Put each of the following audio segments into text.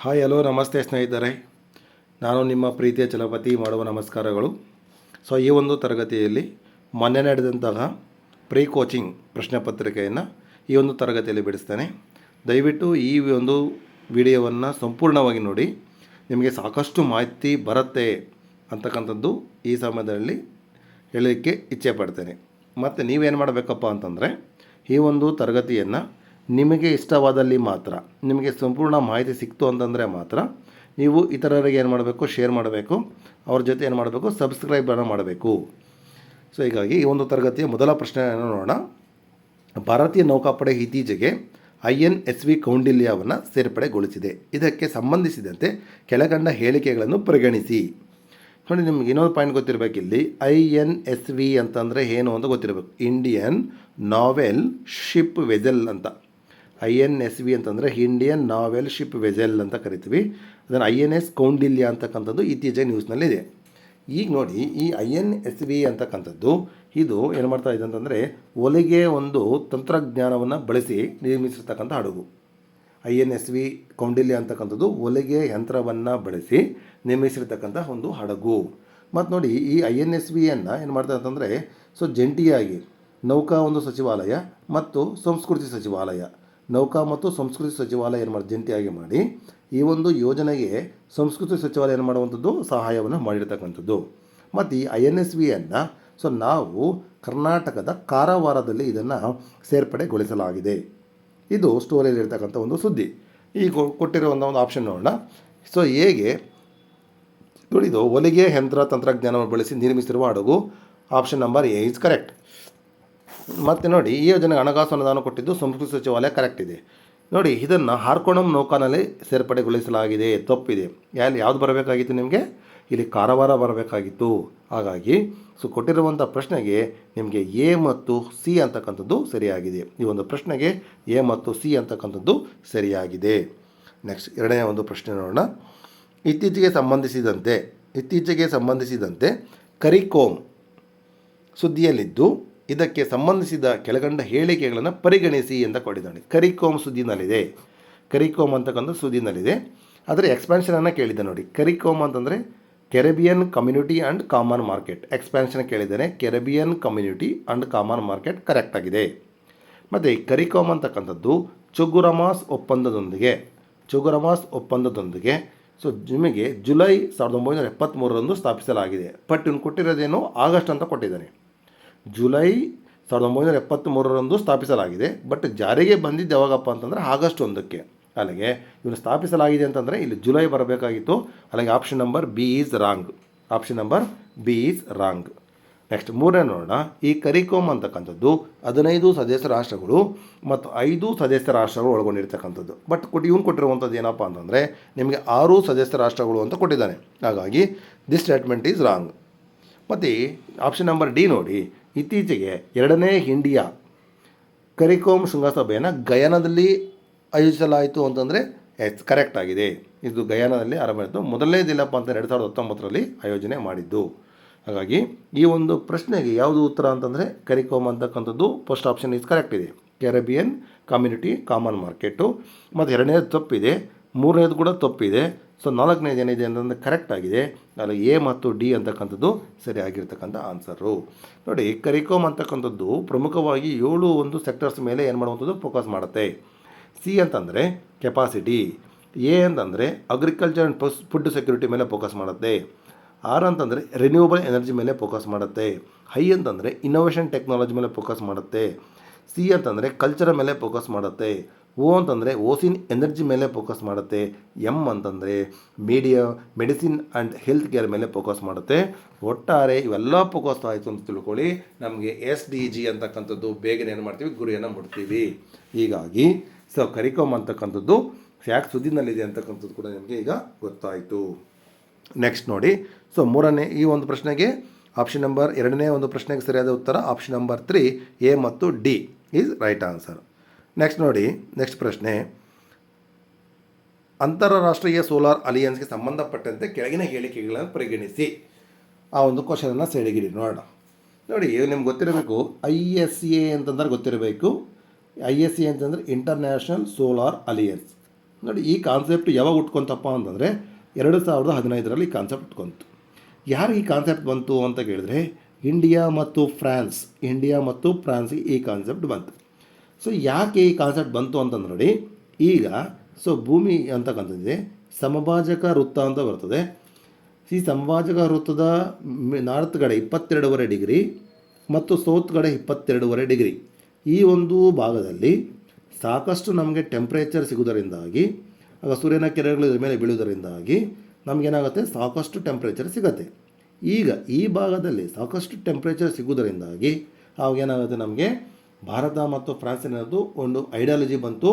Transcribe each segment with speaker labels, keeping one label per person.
Speaker 1: Hi hello ನಮಸ್ತೆ ಸ್ನೇಹಿತರೆ, ನಾನು ನಿಮ್ಮ ಪ್ರೀತಿಯ ಚಲಪತಿ ಮಾಡುವ ನಮಸ್ಕಾರಗಳು. ಈ ಒಂದು ತರಗತಿಯಲ್ಲಿ ಮೊನ್ನೆ ನಡೆದಂತಹ ಪ್ರೀ ಕೋಚಿಂಗ್ ಪ್ರಶ್ನೆ ಪತ್ರಿಕೆಯನ್ನು ಈ ಒಂದು ತರಗತಿಯಲ್ಲಿ ಬಿಡಿಸ್ತೇನೆ. ದಯವಿಟ್ಟು ಈ ಒಂದು ವಿಡಿಯೋವನ್ನು ಸಂಪೂರ್ಣವಾಗಿ ನೋಡಿ, ನಿಮಗೆ ಸಾಕಷ್ಟು ಮಾಹಿತಿ ಬರುತ್ತೆ ಅಂತಕ್ಕಂಥದ್ದು ಈ ಸಮಯದಲ್ಲಿ ಹೇಳಲಿಕ್ಕೆ ಇಚ್ಛೆ ಪಡ್ತೇನೆ. ಮತ್ತು ನೀವೇನು ಮಾಡಬೇಕಪ್ಪ ಅಂತಂದರೆ, ಈ ಒಂದು ತರಗತಿಯನ್ನು ನಿಮಗೆ ಇಷ್ಟವಾದಲ್ಲಿ ಮಾತ್ರ, ನಿಮಗೆ ಸಂಪೂರ್ಣ ಮಾಹಿತಿ ಸಿಕ್ತು ಅಂತಂದರೆ ಮಾತ್ರ ನೀವು ಇತರರಿಗೆ ಏನು ಮಾಡಬೇಕು, ಶೇರ್ ಮಾಡಬೇಕು, ಅವ್ರ ಜೊತೆ ಏನು ಮಾಡಬೇಕು, ಸಬ್ಸ್ಕ್ರೈಬನ್ನು ಮಾಡಬೇಕು. ಹೀಗಾಗಿ ಈ ಒಂದು ತರಗತಿಯ ಮೊದಲ ಪ್ರಶ್ನೆಯನ್ನು ನೋಡೋಣ. ಭಾರತೀಯ ನೌಕಾಪಡೆ ಇತ್ತೀಚೆಗೆ INSV ಕೌಂಡಿಲ್ಯವನ್ನು ಸೇರ್ಪಡೆಗೊಳಿಸಿದೆ. ಇದಕ್ಕೆ ಸಂಬಂಧಿಸಿದಂತೆ ಕೆಳಕಂಡ ಹೇಳಿಕೆಗಳನ್ನು ಪರಿಗಣಿಸಿ. ನೋಡಿ, ನಿಮ್ಗೆ ಇನ್ನೊಂದು ಪಾಯಿಂಟ್ ಗೊತ್ತಿರಬೇಕಿಲ್ಲಿ. INSV ಅಂತಂದರೆ ಏನು ಅಂತ ಗೊತ್ತಿರಬೇಕು. ಇಂಡಿಯನ್ ನಾವೆಲ್ ಶಿಪ್ ವೆಸೆಲ್ ಅಂತ. INSV ಅಂತಂದರೆ ಇಂಡಿಯನ್ ನಾವೆಲ್ ಶಿಪ್ ವೆಸೆಲ್ ಅಂತ ಕರಿತೀವಿ. ಅದನ್ನು INS ಕೌಂಡಿಲ್ಯ ಅಂತಕ್ಕಂಥದ್ದು ಇತ್ತೀಚೆಗೆ ನ್ಯೂಸ್ನಲ್ಲಿದೆ. ಈಗ ನೋಡಿ, ಈ INSV ಅಂತಕ್ಕಂಥದ್ದು ಇದು ಏನು ಮಾಡ್ತಾ ಇದೆ ಅಂತಂದರೆ, ಒಲೆಗೆ ಒಂದು ತಂತ್ರಜ್ಞಾನವನ್ನು ಬಳಸಿ ನಿರ್ಮಿಸಿರ್ತಕ್ಕಂಥ ಹಡಗು. INSV ಕೌಂಡಿಲ್ಯ ಅಂತಕ್ಕಂಥದ್ದು ಒಲೆಗೆ ಯಂತ್ರವನ್ನು ಬಳಸಿ ನಿರ್ಮಿಸಿರ್ತಕ್ಕಂಥ ಒಂದು ಹಡಗು. ಮತ್ತು ನೋಡಿ, ಈ INSVಯನ್ನು ಏನು ಮಾಡ್ತಾರೆ ಅಂತಂದರೆ, ಜಂಟಿಯಾಗಿ ನೌಕಾ ಒಂದು ಸಚಿವಾಲಯ ಮತ್ತು ಸಂಸ್ಕೃತಿ ಸಚಿವಾಲಯ, ನೌಕಾ ಮತ್ತು ಸಂಸ್ಕೃತಿ ಸಚಿವಾಲಯ ಏನು ಮಾಡಿ ಜಂಟಿಯಾಗಿ ಮಾಡಿ ಈ ಒಂದು ಯೋಜನೆಗೆ ಸಂಸ್ಕೃತಿ ಸಚಿವಾಲಯ ಏನು ಮಾಡುವಂಥದ್ದು ಸಹಾಯವನ್ನು ಮಾಡಿರ್ತಕ್ಕಂಥದ್ದು. ಮತ್ತು ಈ INSVಯನ್ನು ನಾವು ಕರ್ನಾಟಕದ ಕಾರವಾರದಲ್ಲಿ ಇದನ್ನು ಸೇರ್ಪಡೆಗೊಳಿಸಲಾಗಿದೆ. ಇದು ಸ್ಟೋರಿಯಲ್ಲಿರ್ತಕ್ಕಂಥ ಒಂದು ಸುದ್ದಿ. ಈಗ ಕೊಟ್ಟಿರುವಂಥ ಒಂದು ಆಪ್ಷನ್ ನೋಡೋಣ. ಹೇಗೆ ನೋಡಿದು ಹೊಲಿಗೆ ಯಂತ್ರ ತಂತ್ರಜ್ಞಾನವನ್ನು ಬಳಸಿ ನಿರ್ಮಿಸಿರುವ ಹಡಗು. Option number A is correct. ಮತ್ತು ನೋಡಿ, ಈ ಯೋಜನೆಗೆ ಹಣಕಾಸು ಅನುದಾನ ಕೊಟ್ಟಿದ್ದು ಸಂಸ್ಕೃತಿ ಸಚಿವಾಲಯ, ಕರೆಕ್ಟ್ ಇದೆ. ನೋಡಿ, ಇದನ್ನು ಹಾರ್ಕೋಣಂ ನೌಕಾನಲ್ಲಿ ಸೇರ್ಪಡೆಗೊಳಿಸಲಾಗಿದೆ, ತಪ್ಪಿದೆ. ಯಾವುದು ಬರಬೇಕಾಗಿತ್ತು ನಿಮಗೆ? ಇಲ್ಲಿ ಕಾರವಾರ ಬರಬೇಕಾಗಿತ್ತು. ಹಾಗಾಗಿ ಕೊಟ್ಟಿರುವಂಥ ಪ್ರಶ್ನೆಗೆ ನಿಮಗೆ ಎ ಮತ್ತು ಸಿ ಅಂತಕ್ಕಂಥದ್ದು ಸರಿಯಾಗಿದೆ. ಈ ಒಂದು ಪ್ರಶ್ನೆಗೆ ಎ ಮತ್ತು ಸಿ ಅಂತಕ್ಕಂಥದ್ದು ಸರಿಯಾಗಿದೆ. ನೆಕ್ಸ್ಟ್ ಎರಡನೇ ಒಂದು ಪ್ರಶ್ನೆ ನೋಡೋಣ. ಇತ್ತೀಚೆಗೆ ಸಂಬಂಧಿಸಿದಂತೆ ಕರಿಕೋಮ್ ಸುದ್ದಿಯಲ್ಲಿದ್ದು ಇದಕ್ಕೆ ಸಂಬಂಧಿಸಿದ ಕೆಳಗಂಡ ಹೇಳಿಕೆಗಳನ್ನು ಪರಿಗಣಿಸಿ ಅಂತ ಕೊಟ್ಟಿದ್ದಾನೆ. ಕರಿಕೋಮ್ ಸುದ್ದಿನಲ್ಲಿದೆ. ಕರಿಕೋಮ್ ಅಂತಕ್ಕಂಥ ಸುದ್ದಿನಲ್ಲಿದೆ. ಅದರ ಎಕ್ಸ್ಪ್ಯಾನ್ಷನನ್ನು ಕೇಳಿದ್ದೆ ನೋಡಿ. ಕರಿಕೋಮ್ ಅಂತಂದರೆ Caribbean community and common market. Expansion ಕೇಳಿದ್ದೇನೆ. Caribbean community and common market correct ಆಗಿದೆ. ಮತ್ತು ಈ ಕರಿಕೋಮ್ ಅಂತಕ್ಕಂಥದ್ದು ಚೊಗುರಮಾಸ್ ಒಪ್ಪಂದದೊಂದಿಗೆ ನಿಮಗೆ ಜುಲೈ 1973ರಂದು ಸ್ಥಾಪಿಸಲಾಗಿದೆ. ಬಟ್ ಇವನು ಕೊಟ್ಟಿರೋದೇನು ಆಗಸ್ಟ್ ಅಂತ ಕೊಟ್ಟಿದ್ದಾನೆ. ಜುಲೈ 1973ರಂದು ಸ್ಥಾಪಿಸಲಾಗಿದೆ. ಬಟ್ ಜಾರಿಗೆ ಬಂದಿದ್ದು ಯಾವಾಗಪ್ಪ ಅಂತಂದರೆ ಆಗಸ್ಟ್ 1ಕ್ಕೆ. ಅಲ್ಲಿಗೆ ಇವನು ಸ್ಥಾಪಿಸಲಾಗಿದೆ ಅಂತಂದರೆ ಇಲ್ಲಿ ಜುಲೈ ಬರಬೇಕಾಗಿತ್ತು. ಅಲ್ಲಿಗೆ option number B is wrong. Next ಮೂರನೇ ನೋಡೋಣ. ಈ ಕರಿಕೋಮ್ ಅಂತಕ್ಕಂಥದ್ದು 15 ಸದಸ್ಯ ರಾಷ್ಟ್ರಗಳು ಮತ್ತು 5 ಸದಸ್ಯ ರಾಷ್ಟ್ರಗಳು ಒಳಗೊಂಡಿರ್ತಕ್ಕಂಥದ್ದು. ಬಟ್ ಇವನು ಕೊಟ್ಟಿರುವಂಥದ್ದು ಏನಪ್ಪ ಅಂತಂದರೆ ನಿಮಗೆ 6 ಸದಸ್ಯ ರಾಷ್ಟ್ರಗಳು ಅಂತ ಕೊಟ್ಟಿದ್ದಾನೆ. ಹಾಗಾಗಿ ದಿಸ್ ಸ್ಟೇಟ್ಮೆಂಟ್ ಈಸ್ ರಾಂಗ್. ಮತ್ತು ಆಪ್ಷನ್ ನಂಬರ್ ಡಿ ನೋಡಿ. ಇತ್ತೀಚೆಗೆ 2ನೇ ಇಂಡಿಯಾ ಕರಿಕೋಮ್ ಶೃಂಗಸಭೆಯನ್ನು ಗಯಾನದಲ್ಲಿ ಆಯೋಜಿಸಲಾಯಿತು ಅಂತಂದರೆ ಕರೆಕ್ಟ್ ಆಗಿದೆ. ಇದು ಗಯಾನದಲ್ಲಿ ಆರಂಭವಾಯಿತು. ಮೊದಲನೇ ದಿನಪ್ಪ ಅಂತ 2019ರಲ್ಲಿ ಆಯೋಜನೆ ಮಾಡಿದ್ದು. ಹಾಗಾಗಿ ಈ ಒಂದು ಪ್ರಶ್ನೆಗೆ ಯಾವುದು ಉತ್ತರ ಅಂತಂದರೆ ಕರಿಕೋಮ್ ಅಂತಕ್ಕಂಥದ್ದು ಫಸ್ಟ್ ಆಪ್ಷನ್ ಈಸ್ ಕರೆಕ್ಟ್ ಇದೆ. Caribbean community common market. ಮತ್ತು ಎರಡನೇದು ತಪ್ಪಿದೆ, ಮೂರನೇದು ಕೂಡ ತಪ್ಪಿದೆ. ನಾಲ್ಕನೇದು ಏನಿದೆ ಅಂತಂದರೆ ಕರೆಕ್ಟ್ ಆಗಿದೆ. ಅಲ್ಲಿ ಎ ಮತ್ತು ಡಿ ಅಂತಕ್ಕಂಥದ್ದು ಸರಿಯಾಗಿರ್ತಕ್ಕಂಥ ಆನ್ಸರು. ನೋಡಿ, ಕರಿಕೋಮ್ ಅಂತಕ್ಕಂಥದ್ದು ಪ್ರಮುಖವಾಗಿ 7 ಒಂದು ಸೆಕ್ಟರ್ಸ್ ಮೇಲೆ ಏನು ಮಾಡುವಂಥದ್ದು ಫೋಕಸ್ ಮಾಡುತ್ತೆ. ಸಿ ಅಂತಂದರೆ ಕೆಪಾಸಿಟಿ, ಎ ಅಂತಂದರೆ ಅಗ್ರಿಕಲ್ಚರ್ ಆ್ಯಂಡ್ ಫುಡ್ ಸೆಕ್ಯೂರಿಟಿ ಮೇಲೆ ಫೋಕಸ್ ಮಾಡುತ್ತೆ, ಆರ್ ಅಂತಂದರೆ ರಿನ್ಯೂವಬಲ್ ಎನರ್ಜಿ ಮೇಲೆ ಫೋಕಸ್ ಮಾಡುತ್ತೆ, ಐ ಅಂತಂದರೆ ಇನ್ನೋವೇಷನ್ ಟೆಕ್ನಾಲಜಿ ಮೇಲೆ ಫೋಕಸ್ ಮಾಡುತ್ತೆ, ಸಿ ಅಂತಂದರೆ ಕಲ್ಚರ್ ಮೇಲೆ ಫೋಕಸ್ ಮಾಡುತ್ತೆ, ಓ ಅಂತಂದರೆ ಓಸಿನ್ ಎನರ್ಜಿ ಮೇಲೆ ಫೋಕಸ್ ಮಾಡುತ್ತೆ, ಎಮ್ ಅಂತಂದರೆ ಮೆಡಿಸಿನ್ ಆ್ಯಂಡ್ ಹೆಲ್ತ್ ಕೇರ್ ಮೇಲೆ ಫೋಕಸ್ ಮಾಡುತ್ತೆ. ಒಟ್ಟಾರೆ ಇವೆಲ್ಲ ಫೋಕಸ್ ಆಯಿತು ಅಂತ ತಿಳ್ಕೊಳ್ಳಿ, ನಮಗೆ SDG ಅಂತಕ್ಕಂಥದ್ದು ಬೇಗನೆ ಏನು ಮಾಡ್ತೀವಿ, ಗುರಿಯನ್ನು ಮುಟ್ತೀವಿ. ಹೀಗಾಗಿ ಕರಿಕೋಮ್ ಅಂತಕ್ಕಂಥದ್ದು ಯಾಕೆ ಸುದ್ದಿನಲ್ಲಿದೆ ಅಂತಕ್ಕಂಥದ್ದು ಕೂಡ ನಿಮಗೆ ಈಗ ಗೊತ್ತಾಯಿತು. ನೆಕ್ಸ್ಟ್ ನೋಡಿ, ಮೂರನೇ ಈ ಒಂದು ಪ್ರಶ್ನೆಗೆ ಆಪ್ಷನ್ ನಂಬರ್ 2ನೇ ಒಂದು ಪ್ರಶ್ನೆಗೆ ಸರಿಯಾದ ಉತ್ತರ ಆಪ್ಷನ್ ನಂಬರ್ 3 ಎ ಮತ್ತು D is right answer. Next ನೋಡಿ, ನೆಕ್ಸ್ಟ್ ಪ್ರಶ್ನೆ. ಅಂತಾರಾಷ್ಟ್ರೀಯ ಸೋಲಾರ್ ಅಲಿಯನ್ಸ್ಗೆ ಸಂಬಂಧಪಟ್ಟಂತೆ ಕೆಳಗಿನ ಹೇಳಿಕೆಗಳನ್ನು ಪರಿಗಣಿಸಿ. ಆ ಒಂದು ಕ್ವಶನನ್ನು ಸೆಳೆಗಿಡಿ ನೋಡೋಣ. ನೋಡಿ, ನಿಮ್ಗೆ ಗೊತ್ತಿರಬೇಕು ISA ಅಂತಂದ್ರೆ ಗೊತ್ತಿರಬೇಕು. ISA ಅಂತಂದರೆ ಇಂಟರ್ನ್ಯಾಷನಲ್ ಸೋಲಾರ್ ಅಲಿಯನ್ಸ್. ನೋಡಿ, ಈ ಕಾನ್ಸೆಪ್ಟ್ ಯಾವಾಗ ಹುಟ್ಕೊಂತಪ್ಪ ಅಂತಂದರೆ 2015ರಲ್ಲಿ ಈ ಕಾನ್ಸೆಪ್ಟ್ ಹುಟ್ಕೊಂತು. ಯಾರಿಗೆ ಈ ಕಾನ್ಸೆಪ್ಟ್ ಬಂತು ಅಂತ ಕೇಳಿದ್ರೆ ಇಂಡಿಯಾ ಮತ್ತು ಫ್ರಾನ್ಸಿಗೆ ಈ ಕಾನ್ಸೆಪ್ಟ್ ಬಂತು. ಸೊ ಯಾಕೆ ಈ ಕಾನ್ಸೆಪ್ಟ್ ಬಂತು ಅಂತ ನೋಡಿ, ಈಗ ಭೂಮಿ ಅಂತಕ್ಕಂಥದ್ದಿದೆ, ಸಮಭಾಜಕ ವೃತ್ತ ಅಂತ ಬರ್ತದೆ. ಈ ಸಮಭಾಜಕ ವೃತ್ತದ ನಾರ್ತ್ ಕಡೆ 22.5 ಡಿಗ್ರಿ ಮತ್ತು ಸೌತ್ ಕಡೆ 22.5 ಡಿಗ್ರಿ, ಈ ಒಂದು ಭಾಗದಲ್ಲಿ ಸಾಕಷ್ಟು ನಮಗೆ ಟೆಂಪ್ರೇಚರ್ ಸಿಗೋದರಿಂದಾಗಿ, ಆಗ ಸೂರ್ಯನ ಕಿರಣಗಳು ಇದ್ರ ಮೇಲೆ ಬೀಳುವುದರಿಂದಾಗಿ ನಮಗೇನಾಗುತ್ತೆ, ಸಾಕಷ್ಟು ಟೆಂಪ್ರೇಚರ್ ಸಿಗುತ್ತೆ. ಈಗ ಈ ಭಾಗದಲ್ಲಿ ಸಾಕಷ್ಟು ಟೆಂಪ್ರೇಚರ್ ಸಿಗೋದರಿಂದಾಗಿ ಅವಾಗೇನಾಗುತ್ತೆ, ನಮಗೆ ಭಾರತ ಮತ್ತು ಫ್ರಾನ್ಸಿನದು ಒಂದು ಐಡಿಯಾಲಜಿ ಬಂತು.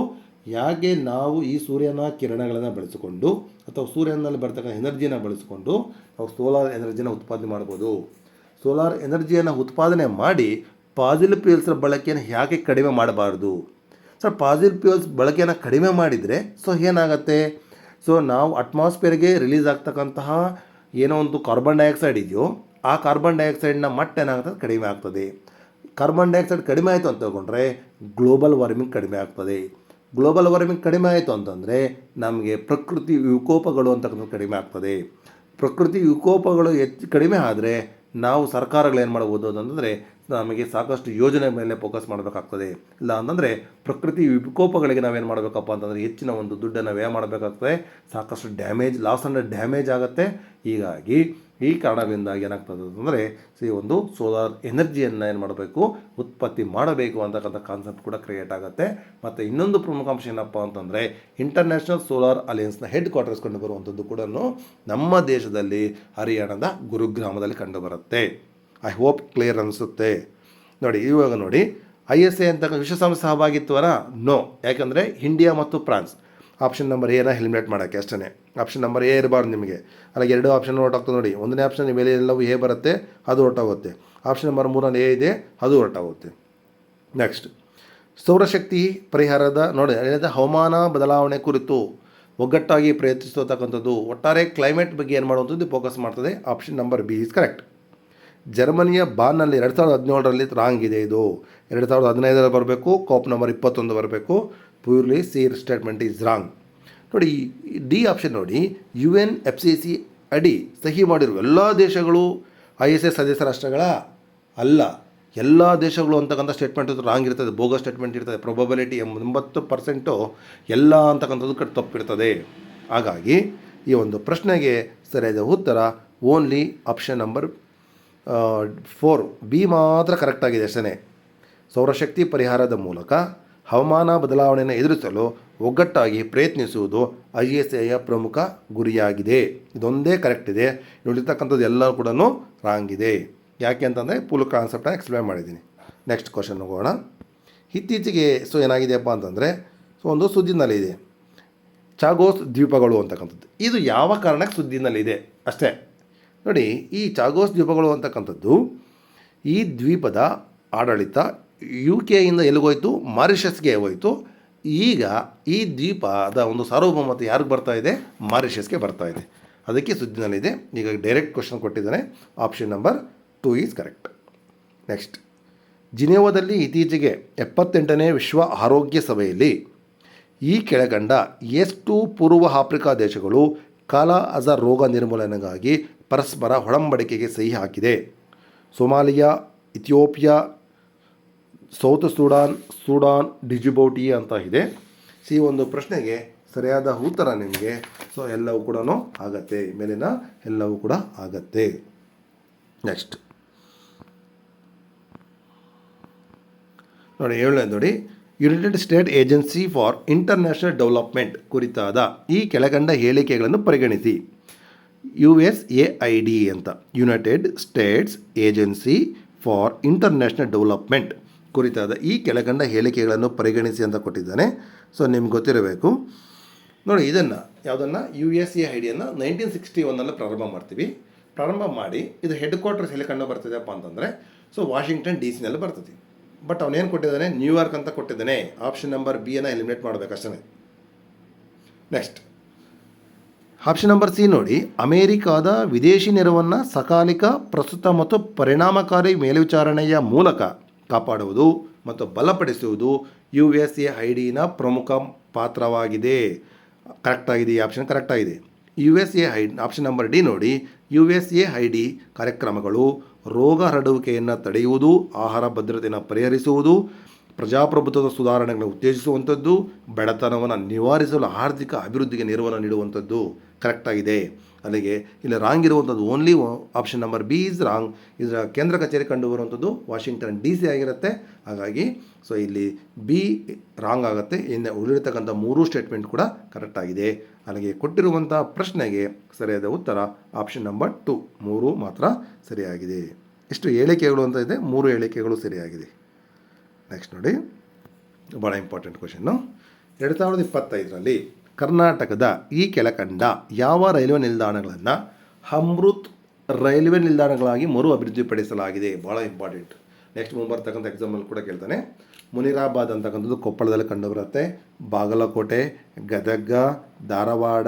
Speaker 1: ಯಾಕೆ ನಾವು ಈ ಸೂರ್ಯನ ಕಿರಣಗಳನ್ನು ಬಳಸಿಕೊಂಡು ಅಥವಾ ಸೂರ್ಯನಲ್ಲಿ ಬರ್ತಕ್ಕಂಥ ಎನರ್ಜಿನ ಬಳಸಿಕೊಂಡು ನಾವು ಸೋಲಾರ್ ಎನರ್ಜಿನ ಉತ್ಪಾದನೆ ಮಾಡ್ಬೋದು. ಸೋಲಾರ್ ಎನರ್ಜಿಯನ್ನು ಉತ್ಪಾದನೆ ಮಾಡಿ ಫಾಸಿಲ್ ಫ್ಯೂಯಲ್ಸ್ರ ಬಳಕೆಯನ್ನು ಯಾಕೆ ಕಡಿಮೆ ಮಾಡಬಾರ್ದು? ಸರ್, ಫಾಸಿಲ್ ಫ್ಯೂಯಲ್ಸ್ ಬಳಕೆಯನ್ನು ಕಡಿಮೆ ಮಾಡಿದರೆ ಏನಾಗುತ್ತೆ, ನಾವು ಅಟ್ಮಾಸ್ಫಿಯರ್ಗೆ ರಿಲೀಸ್ ಆಗ್ತಕ್ಕಂತಹ ಏನೋ ಒಂದು ಕಾರ್ಬನ್ ಡೈಆಕ್ಸೈಡ್ ಇದೆಯೋ, ಆ ಕಾರ್ಬನ್ ಡೈಆಕ್ಸೈಡ್ನ ಮಟ್ಟ ಏನಾಗ್ತದೆ, ಕಡಿಮೆ ಆಗ್ತದೆ. ಕಾರ್ಬನ್ ಡೈಆಕ್ಸೈಡ್ ಕಡಿಮೆ ಆಯಿತು ಅಂತ ತಗೊಂಡ್ರೆ ಗ್ಲೋಬಲ್ ವಾರ್ಮಿಂಗ್ ಕಡಿಮೆ ಆಗ್ತದೆ. ಗ್ಲೋಬಲ್ ವಾರ್ಮಿಂಗ್ ಕಡಿಮೆ ಆಯಿತು ಅಂತಂದರೆ ನಮಗೆ ಪ್ರಕೃತಿ ವಿಕೋಪಗಳು ಅಂತಕ್ಕಂಥದ್ದು ಕಡಿಮೆ ಆಗ್ತದೆ. ಪ್ರಕೃತಿ ವಿಕೋಪಗಳು ಕಡಿಮೆ ಆದರೆ ನಾವು ಸರ್ಕಾರಗಳೇನು ಮಾಡ್ಬೋದು ಅಂತಂದರೆ ನಮಗೆ ಸಾಕಷ್ಟು ಯೋಜನೆ ಮೇಲೆ ಫೋಕಸ್ ಮಾಡಬೇಕಾಗ್ತದೆ. ಇಲ್ಲ ಅಂತಂದರೆ ಪ್ರಕೃತಿ ವಿಕೋಪಗಳಿಗೆ ನಾವೇನು ಮಾಡಬೇಕಪ್ಪ ಅಂತಂದರೆ ಹೆಚ್ಚಿನ ಒಂದು ದುಡ್ಡನ್ನು ವ್ಯಯ ಮಾಡಬೇಕಾಗ್ತದೆ. ಸಾಕಷ್ಟು ಲಾಸ್ ಆ್ಯಂಡ್ ಡ್ಯಾಮೇಜ್ ಆಗುತ್ತೆ. ಹೀಗಾಗಿ ಈ ಕಾರಣದಿಂದಾಗಿ ಏನಾಗ್ತದೆ ಅಂತಂದರೆ ಒಂದು ಸೋಲಾರ್ ಎನರ್ಜಿಯನ್ನು ಏನು ಮಾಡಬೇಕು, ಉತ್ಪತ್ತಿ ಮಾಡಬೇಕು ಅಂತಕ್ಕಂಥ ಕಾನ್ಸೆಪ್ಟ್ ಕೂಡ ಕ್ರಿಯೇಟ್ ಆಗುತ್ತೆ. ಮತ್ತು ಇನ್ನೊಂದು ಪ್ರಮುಖ ಅಂಶ ಏನಪ್ಪ ಅಂತಂದರೆ ಇಂಟರ್ನ್ಯಾಷನಲ್ ಸೋಲಾರ್ ಅಲಯನ್ಸ್ನ ಹೆಡ್ ಕ್ವಾರ್ಟರ್ಸ್ ಕಂಡು ಬರುವಂಥದ್ದು ಕೂಡ ನಮ್ಮ ದೇಶದಲ್ಲಿ ಹರಿಯಾಣದ ಗುರುಗ್ರಾಮದಲ್ಲಿ ಕಂಡುಬರುತ್ತೆ. ಐ ಹೋಪ್ ಕ್ಲಿಯರ್ ಅನಿಸುತ್ತೆ. ನೋಡಿ, ಇವಾಗ ನೋಡಿ, ISA ಅಂತಕ್ಕಂಥ ವಿಶ್ವಸಂಸ್ಥೆ ಸಹಭಾಗಿತ್ವನ ನೋ, ಯಾಕಂದರೆ ಇಂಡಿಯಾ ಮತ್ತು ಫ್ರಾನ್ಸ್. ಆಪ್ಷನ್ ನಂಬರ್ ಎನ ಎಲಿಮಿನೇಟ್ ಮಾಡೋಕ್ಕೆ ಅಷ್ಟೇ. ಆಪ್ಷನ್ ನಂಬರ್ ಎ ಇರಬಾರ್ದು ನಿಮಗೆ. ಅಲ್ಲಿಗೆ 2 ಆಪ್ಷನ್ ಹೊರಟಾಗ್ತದೆ ನೋಡಿ. 1ನೇ ಆಪ್ಷನ್ ಮೇಲೆ ಎಲ್ಲವೂ ಎ ಬರುತ್ತೆ, ಅದು ಹೊರಟಾಗುತ್ತೆ. ಆಪ್ಷನ್ ನಂಬರ್ 3ರಲ್ಲಿ ಎ ಇದೆ, ಅದು ಹೊರಟಾಗುತ್ತೆ. ನೆಕ್ಸ್ಟ್, ಸೌರಶಕ್ತಿ ಪರಿಹಾರದ ನೋಡಿ, ಹವಾಮಾನ ಬದಲಾವಣೆ ಕುರಿತು ಒಗ್ಗಟ್ಟಾಗಿ ಪ್ರಯತ್ನಿಸತಕ್ಕಂಥದ್ದು, ಒಟ್ಟಾರೆ ಕ್ಲೈಮೇಟ್ ಬಗ್ಗೆ ಏನು ಮಾಡುವಂಥದ್ದು ಫೋಕಸ್ ಮಾಡ್ತದೆ. Option number B is correct. ಜರ್ಮನಿಯ ಬಾನ್ನಲ್ಲಿ 2017ರಲ್ಲಿ ರಾಂಗ್ ಇದೆ. ಇದು 2015ರಲ್ಲಿ ಬರಬೇಕು. ಕಾಪ್ ನಂಬರ್ 21 ಬರಬೇಕು. Purely seer statement is wrong. ನೋಡಿ, ಡಿ ಆಪ್ಷನ್ ನೋಡಿ, UNFCCC ಅಡಿ ಸಹಿ ಮಾಡಿರುವ ಎಲ್ಲ ದೇಶಗಳು ISA ಸದಸ್ಯ ರಾಷ್ಟ್ರಗಳ ಅಲ್ಲ. ಎಲ್ಲ ದೇಶಗಳು ಅಂತಕ್ಕಂಥ ಸ್ಟೇಟ್ಮೆಂಟ್ ರಾಂಗ್ ಇರ್ತದೆ, ಬೋಗಸ್ ಸ್ಟೇಟ್ಮೆಂಟ್ ಇರ್ತದೆ. ಪ್ರೊಬಬಿಲಿಟಿ 80% ಎಲ್ಲ ಅಂತಕ್ಕಂಥದ್ದು ತಪ್ಪಿರ್ತದೆ. ಹಾಗಾಗಿ ಈ ಒಂದು ಪ್ರಶ್ನೆಗೆ ಸರಿಯಾದ ಉತ್ತರ ಓನ್ಲಿ ಆಪ್ಷನ್ ನಂಬರ್ 4 ಬಿ ಮಾತ್ರ ಕರೆಕ್ಟಾಗಿದೆ ಅಷ್ಟೇ. ಸೌರಶಕ್ತಿ ಪರಿಹಾರದ ಮೂಲಕ ಹವಾಮಾನ ಬದಲಾವಣೆಯನ್ನು ಎದುರಿಸಲು ಒಗ್ಗಟ್ಟಾಗಿ ಪ್ರಯತ್ನಿಸುವುದು ISAಯ ಪ್ರಮುಖ ಗುರಿಯಾಗಿದೆ. ಇದೊಂದೇ ಕರೆಕ್ಟ್ ಇದೆ. ನೋಡಿರ್ತಕ್ಕಂಥದ್ದು ಎಲ್ಲ ಕೂಡ ರಾಂಗ್ ಇದೆ. ಯಾಕೆ ಅಂತಂದರೆ ಫುಲ್ ಕಾನ್ಸೆಪ್ಟನ್ನು ಎಕ್ಸ್ಪ್ಲೇನ್ ಮಾಡಿದ್ದೀನಿ. ನೆಕ್ಸ್ಟ್ ಕ್ವಶನ್ ಹೋಗೋಣ. ಇತ್ತೀಚೆಗೆ ಏನಾಗಿದೆಯಪ್ಪ ಅಂತಂದರೆ ಒಂದು ಸುದ್ದಿನಲ್ಲಿದೆ, ಚಾಗೋಸ್ ದ್ವೀಪಗಳು ಅಂತಕ್ಕಂಥದ್ದು. ಇದು ಯಾವ ಕಾರಣಕ್ಕೆ ಸುದ್ದಿನಲ್ಲಿದೆ ಅಷ್ಟೇ. ನೋಡಿ, ಈ ಚಾಗೋಸ್ ದ್ವೀಪಗಳು ಅಂತಕ್ಕಂಥದ್ದು, ಈ ದ್ವೀಪದ ಆಡಳಿತ UK ಇಂದ ಎಲ್ಲಿಗೋಯ್ತು, ಮಾರಿಷಸ್ಗೆ ಹೋಯಿತು. ಈಗ ಈ ದ್ವೀಪದ ಒಂದು ಸಾರ್ವಭೌಮತೆ ಯಾರಿಗೆ ಬರ್ತಾ ಇದೆ, ಮಾರಿಷಸ್ಗೆ ಬರ್ತಾ ಇದೆ. ಅದಕ್ಕೆ ಸುದ್ದಿನಲ್ಲಿದೆ. ಈಗ ಡೈರೆಕ್ಟ್ ಕ್ವಶನ್ ಕೊಟ್ಟಿದ್ದಾನೆ. Option number 2 is correct. Next, ಜಿನೆವಾದಲ್ಲಿ ಇತ್ತೀಚೆಗೆ 78ನೇ ವಿಶ್ವ ಆರೋಗ್ಯ ಸಭೆಯಲ್ಲಿ ಈ ಕೆಳಗಂಡ ಎಷ್ಟು ಪೂರ್ವ ಆಫ್ರಿಕಾ ದೇಶಗಳು ಕಾಲಾ ಅಜಾರ್ ರೋಗ ನಿರ್ಮೂಲನೆಗಾಗಿ ಪರಸ್ಪರ ಒಡಂಬಡಿಕೆಗೆ ಸಹಿ ಹಾಕಿದೆ? ಸೊಮಾಲಿಯಾ, ಇಥಿಯೋಪಿಯಾ, ಸೌತ್ ಸುಡಾನ್, ಡಿಜಿಬೌಟಿ ಅಂತ ಇದೆ. ಈ ಒಂದು ಪ್ರಶ್ನೆಗೆ ಸರಿಯಾದ ಉತ್ತರ ನಿಮಗೆ ಎಲ್ಲವೂ ಕೂಡ ಆಗತ್ತೆ. ಮೇಲಿನ ಎಲ್ಲವೂ ಕೂಡ ಆಗತ್ತೆ. ನೆಕ್ಸ್ಟ್ ನೋಡಿ, 7ನೇ ನೋಡಿ, United state agency for international development ಕುರಿತಾದ ಈ ಕೆಳಗಂಡ ಹೇಳಿಕೆಗಳನ್ನು ಪರಿಗಣಿಸಿ. USAID ಅಂತ, United States agency for international development ಕುರಿತಾದ ಈ ಕೆಳಗಂಡ ಹೇಳಿಕೆಗಳನ್ನು ಪರಿಗಣಿಸಿ ಅಂತ ಕೊಟ್ಟಿದ್ದಾನೆ. ನಿಮ್ಗೆ ಗೊತ್ತಿರಬೇಕು ನೋಡಿ, ಯಾವುದನ್ನು USAIDಯನ್ನು 1961ನಲ್ಲಿ ಪ್ರಾರಂಭ ಮಾಡ್ತೀವಿ. ಪ್ರಾರಂಭ ಮಾಡಿ ಇದು ಹೆಡ್ ಕ್ವಾರ್ಟರ್ಸ್ ಎಲ್ಲಿ ಕಂಡು ಬರ್ತಿದೆಯಪ್ಪ ಅಂತಂದರೆ ವಾಷಿಂಗ್ಟನ್ DC ನಲ್ಲಿ ಬರ್ತದೆ. ಬಟ್ ಅವನೇನು ಕೊಟ್ಟಿದ್ದಾನೆ, ನ್ಯೂಯಾರ್ಕ್ ಅಂತ ಕೊಟ್ಟಿದ್ದಾನೆ. ಆಪ್ಷನ್ ನಂಬರ್ ಬಿ ಅನ್ನು ಎಲಿಮಿನೇಟ್ ಮಾಡಬೇಕಷ್ಟೇ. ನೆಕ್ಸ್ಟ್, ಆಪ್ಷನ್ ನಂಬರ್ ಸಿ ನೋಡಿ, ಅಮೇರಿಕಾದ ವಿದೇಶಿ ನೆರವನ್ನು ಸಕಾಲಿಕ, ಪ್ರಸ್ತುತ ಮತ್ತು ಪರಿಣಾಮಕಾರಿ ಮೇಲ್ವಿಚಾರಣೆಯ ಮೂಲಕ ಕಾಪಾಡುವುದು ಮತ್ತು ಬಲಪಡಿಸುವುದು USAIDನ ಪ್ರಮುಖ ಪಾತ್ರವಾಗಿದೆ. ಕರೆಕ್ಟಾಗಿದೆ, ಈ ಆಪ್ಷನ್ ಕರೆಕ್ಟಾಗಿದೆ. USA ಆಪ್ಷನ್ ನಂಬರ್ ಡಿ ನೋಡಿ, USAID ಕಾರ್ಯಕ್ರಮಗಳು ರೋಗ ಹರಡುವಿಕೆಯನ್ನು ತಡೆಯುವುದು, ಆಹಾರ ಭದ್ರತೆಯನ್ನು ಪರಿಹರಿಸುವುದು, ಪ್ರಜಾಪ್ರಭುತ್ವದ ಸುಧಾರಣೆಗಳನ್ನು ಉತ್ತೇಜಿಸುವಂಥದ್ದು, ಬಡತನವನ್ನು ನಿವಾರಿಸಲು ಆರ್ಥಿಕ ಅಭಿವೃದ್ಧಿಗೆ ನೆರವನ್ನು ನೀಡುವಂಥದ್ದು. ಕರೆಕ್ಟಾಗಿದೆ. ಅಲ್ಲಿಗೆ ಇಲ್ಲಿ ರಾಂಗ್ ಇರುವಂಥದ್ದು only option number B is wrong. ಇದರ ಕೇಂದ್ರ ಕಚೇರಿ ಕಂಡು ಬರುವಂಥದ್ದು ವಾಷಿಂಗ್ಟನ್ DC ಆಗಿರುತ್ತೆ. ಹಾಗಾಗಿ ಸೊ ಇಲ್ಲಿ ಬಿ ರಾಂಗ್ ಆಗುತ್ತೆ. ಇನ್ನು ಉಳಿದಿರ್ತಕ್ಕಂಥ 3 ಸ್ಟೇಟ್ಮೆಂಟ್ ಕೂಡ ಕರೆಕ್ಟಾಗಿದೆ. ಅಲ್ಲಿಗೆ ಕೊಟ್ಟಿರುವಂಥ ಪ್ರಶ್ನೆಗೆ ಸರಿಯಾದ ಉತ್ತರ ಆಪ್ಷನ್ ನಂಬರ್ 2, 3 ಮಾತ್ರ ಸರಿಯಾಗಿದೆ. ಎಷ್ಟು ಹೇಳಿಕೆಗಳು ಅಂತ ಇದೆ, 3 ಹೇಳಿಕೆಗಳು ಸರಿಯಾಗಿದೆ. ನೆಕ್ಸ್ಟ್ ನೋಡಿ, ಭಾಳ ಇಂಪಾರ್ಟೆಂಟ್ ಕ್ವಶನ್ನು. 2025ರಲ್ಲಿ ಕರ್ನಾಟಕದ ಈ ಕೆಳಕಂಡ ಯಾವ ರೈಲ್ವೆ ನಿಲ್ದಾಣಗಳನ್ನು ಅಮೃತ್ ರೈಲ್ವೆ ನಿಲ್ದಾಣಗಳಾಗಿ ಮರು ಅಭಿವೃದ್ಧಿಪಡಿಸಲಾಗಿದೆ? ಭಾಳ ಇಂಪಾರ್ಟೆಂಟ್. ನೆಕ್ಸ್ಟ್ ಮುಂಬರ್ತಕ್ಕಂಥ ಎಕ್ಸಾಮಲ್ಲಿ ಕೂಡ ಕೇಳ್ತಾನೆ. ಮುನಿರಾಬಾದ್ ಅಂತಕ್ಕಂಥದ್ದು ಕೊಪ್ಪಳದಲ್ಲಿ ಕಂಡುಬರುತ್ತೆ. ಬಾಗಲಕೋಟೆ, ಗದಗ, ಧಾರವಾಡ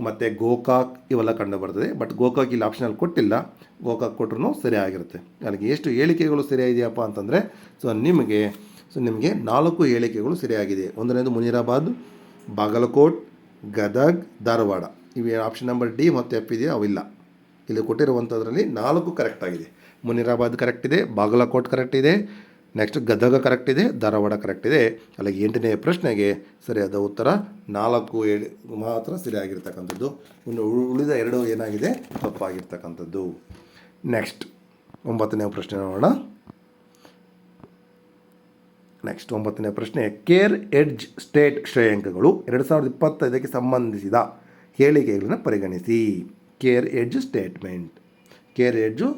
Speaker 1: ಮತ್ತು ಗೋಕಾಕ್ ಇವೆಲ್ಲ ಕಂಡುಬರ್ತದೆ. ಬಟ್ ಗೋಕಾಕ್ ಇಲ್ಲಿ ಆಪ್ಷನಲ್ಲಿ ಕೊಟ್ಟಿಲ್ಲ, ಗೋಕಾಕ್ ಕೊಟ್ಟರು ಸರಿಯಾಗಿರುತ್ತೆ. ಅಲ್ಲಿಗೆ ಎಷ್ಟು ಹೇಳಿಕೆಗಳು ಸರಿಯಾಗಿದೆಯಪ್ಪ ಅಂತಂದರೆ ನಿಮಗೆ 4 ಹೇಳಿಕೆಗಳು ಸರಿಯಾಗಿದೆ. ಒಂದನೇದು ಮುನಿರಾಬಾದ್, ಬಾಗಲಕೋಟ್, ಗದಗ್, ಧಾರವಾಡ. ಇವು ಆಪ್ಷನ್ ನಂಬರ್ ಡಿ ಮತ್ತು ಎಫ್ ಇದೆಯಾ, ಅವಿಲ್ಲ. ಇಲ್ಲಿ ಕೊಟ್ಟಿರುವಂಥದ್ರಲ್ಲಿ 4 ಕರೆಕ್ಟಾಗಿದೆ. ಮುನಿರಾಬಾದ್ ಕರೆಕ್ಟ್ ಇದೆ, ಬಾಗಲಕೋಟ್ ಕರೆಕ್ಟ್ ಇದೆ, ನೆಕ್ಸ್ಟ್ ಗದಗ ಕರೆಕ್ಟ್ ಇದೆ, ಧಾರವಾಡ ಕರೆಕ್ಟ್ ಇದೆ. ಅಲ್ಲಿಗೆ 8ನೇ ಪ್ರಶ್ನೆಗೆ ಸರಿಯಾದ ಉತ್ತರ 4 ಮಾತ್ರ ಸರಿಯಾಗಿರ್ತಕ್ಕಂಥದ್ದು. ಇನ್ನು ಉಳಿದ 2 ಏನಾಗಿದೆ, ತಪ್ಪಾಗಿರ್ತಕ್ಕಂಥದ್ದು. ನೆಕ್ಸ್ಟ್ 9ನೇ ಪ್ರಶ್ನೆ ನೋಡೋಣ. ನೆಕ್ಸ್ಟ್ 9ನೇ ಪ್ರಶ್ನೆ, ಕೇರ್ ಎಡ್ಜ್ ಸ್ಟೇಟ್ ಶ್ರೇಯಾಂಕಗಳು 2025ಕ್ಕೆ ಸಂಬಂಧಿಸಿದ ಹೇಳಿಕೆಗಳನ್ನು ಪರಿಗಣಿಸಿ. Care Edge statement, Care Edge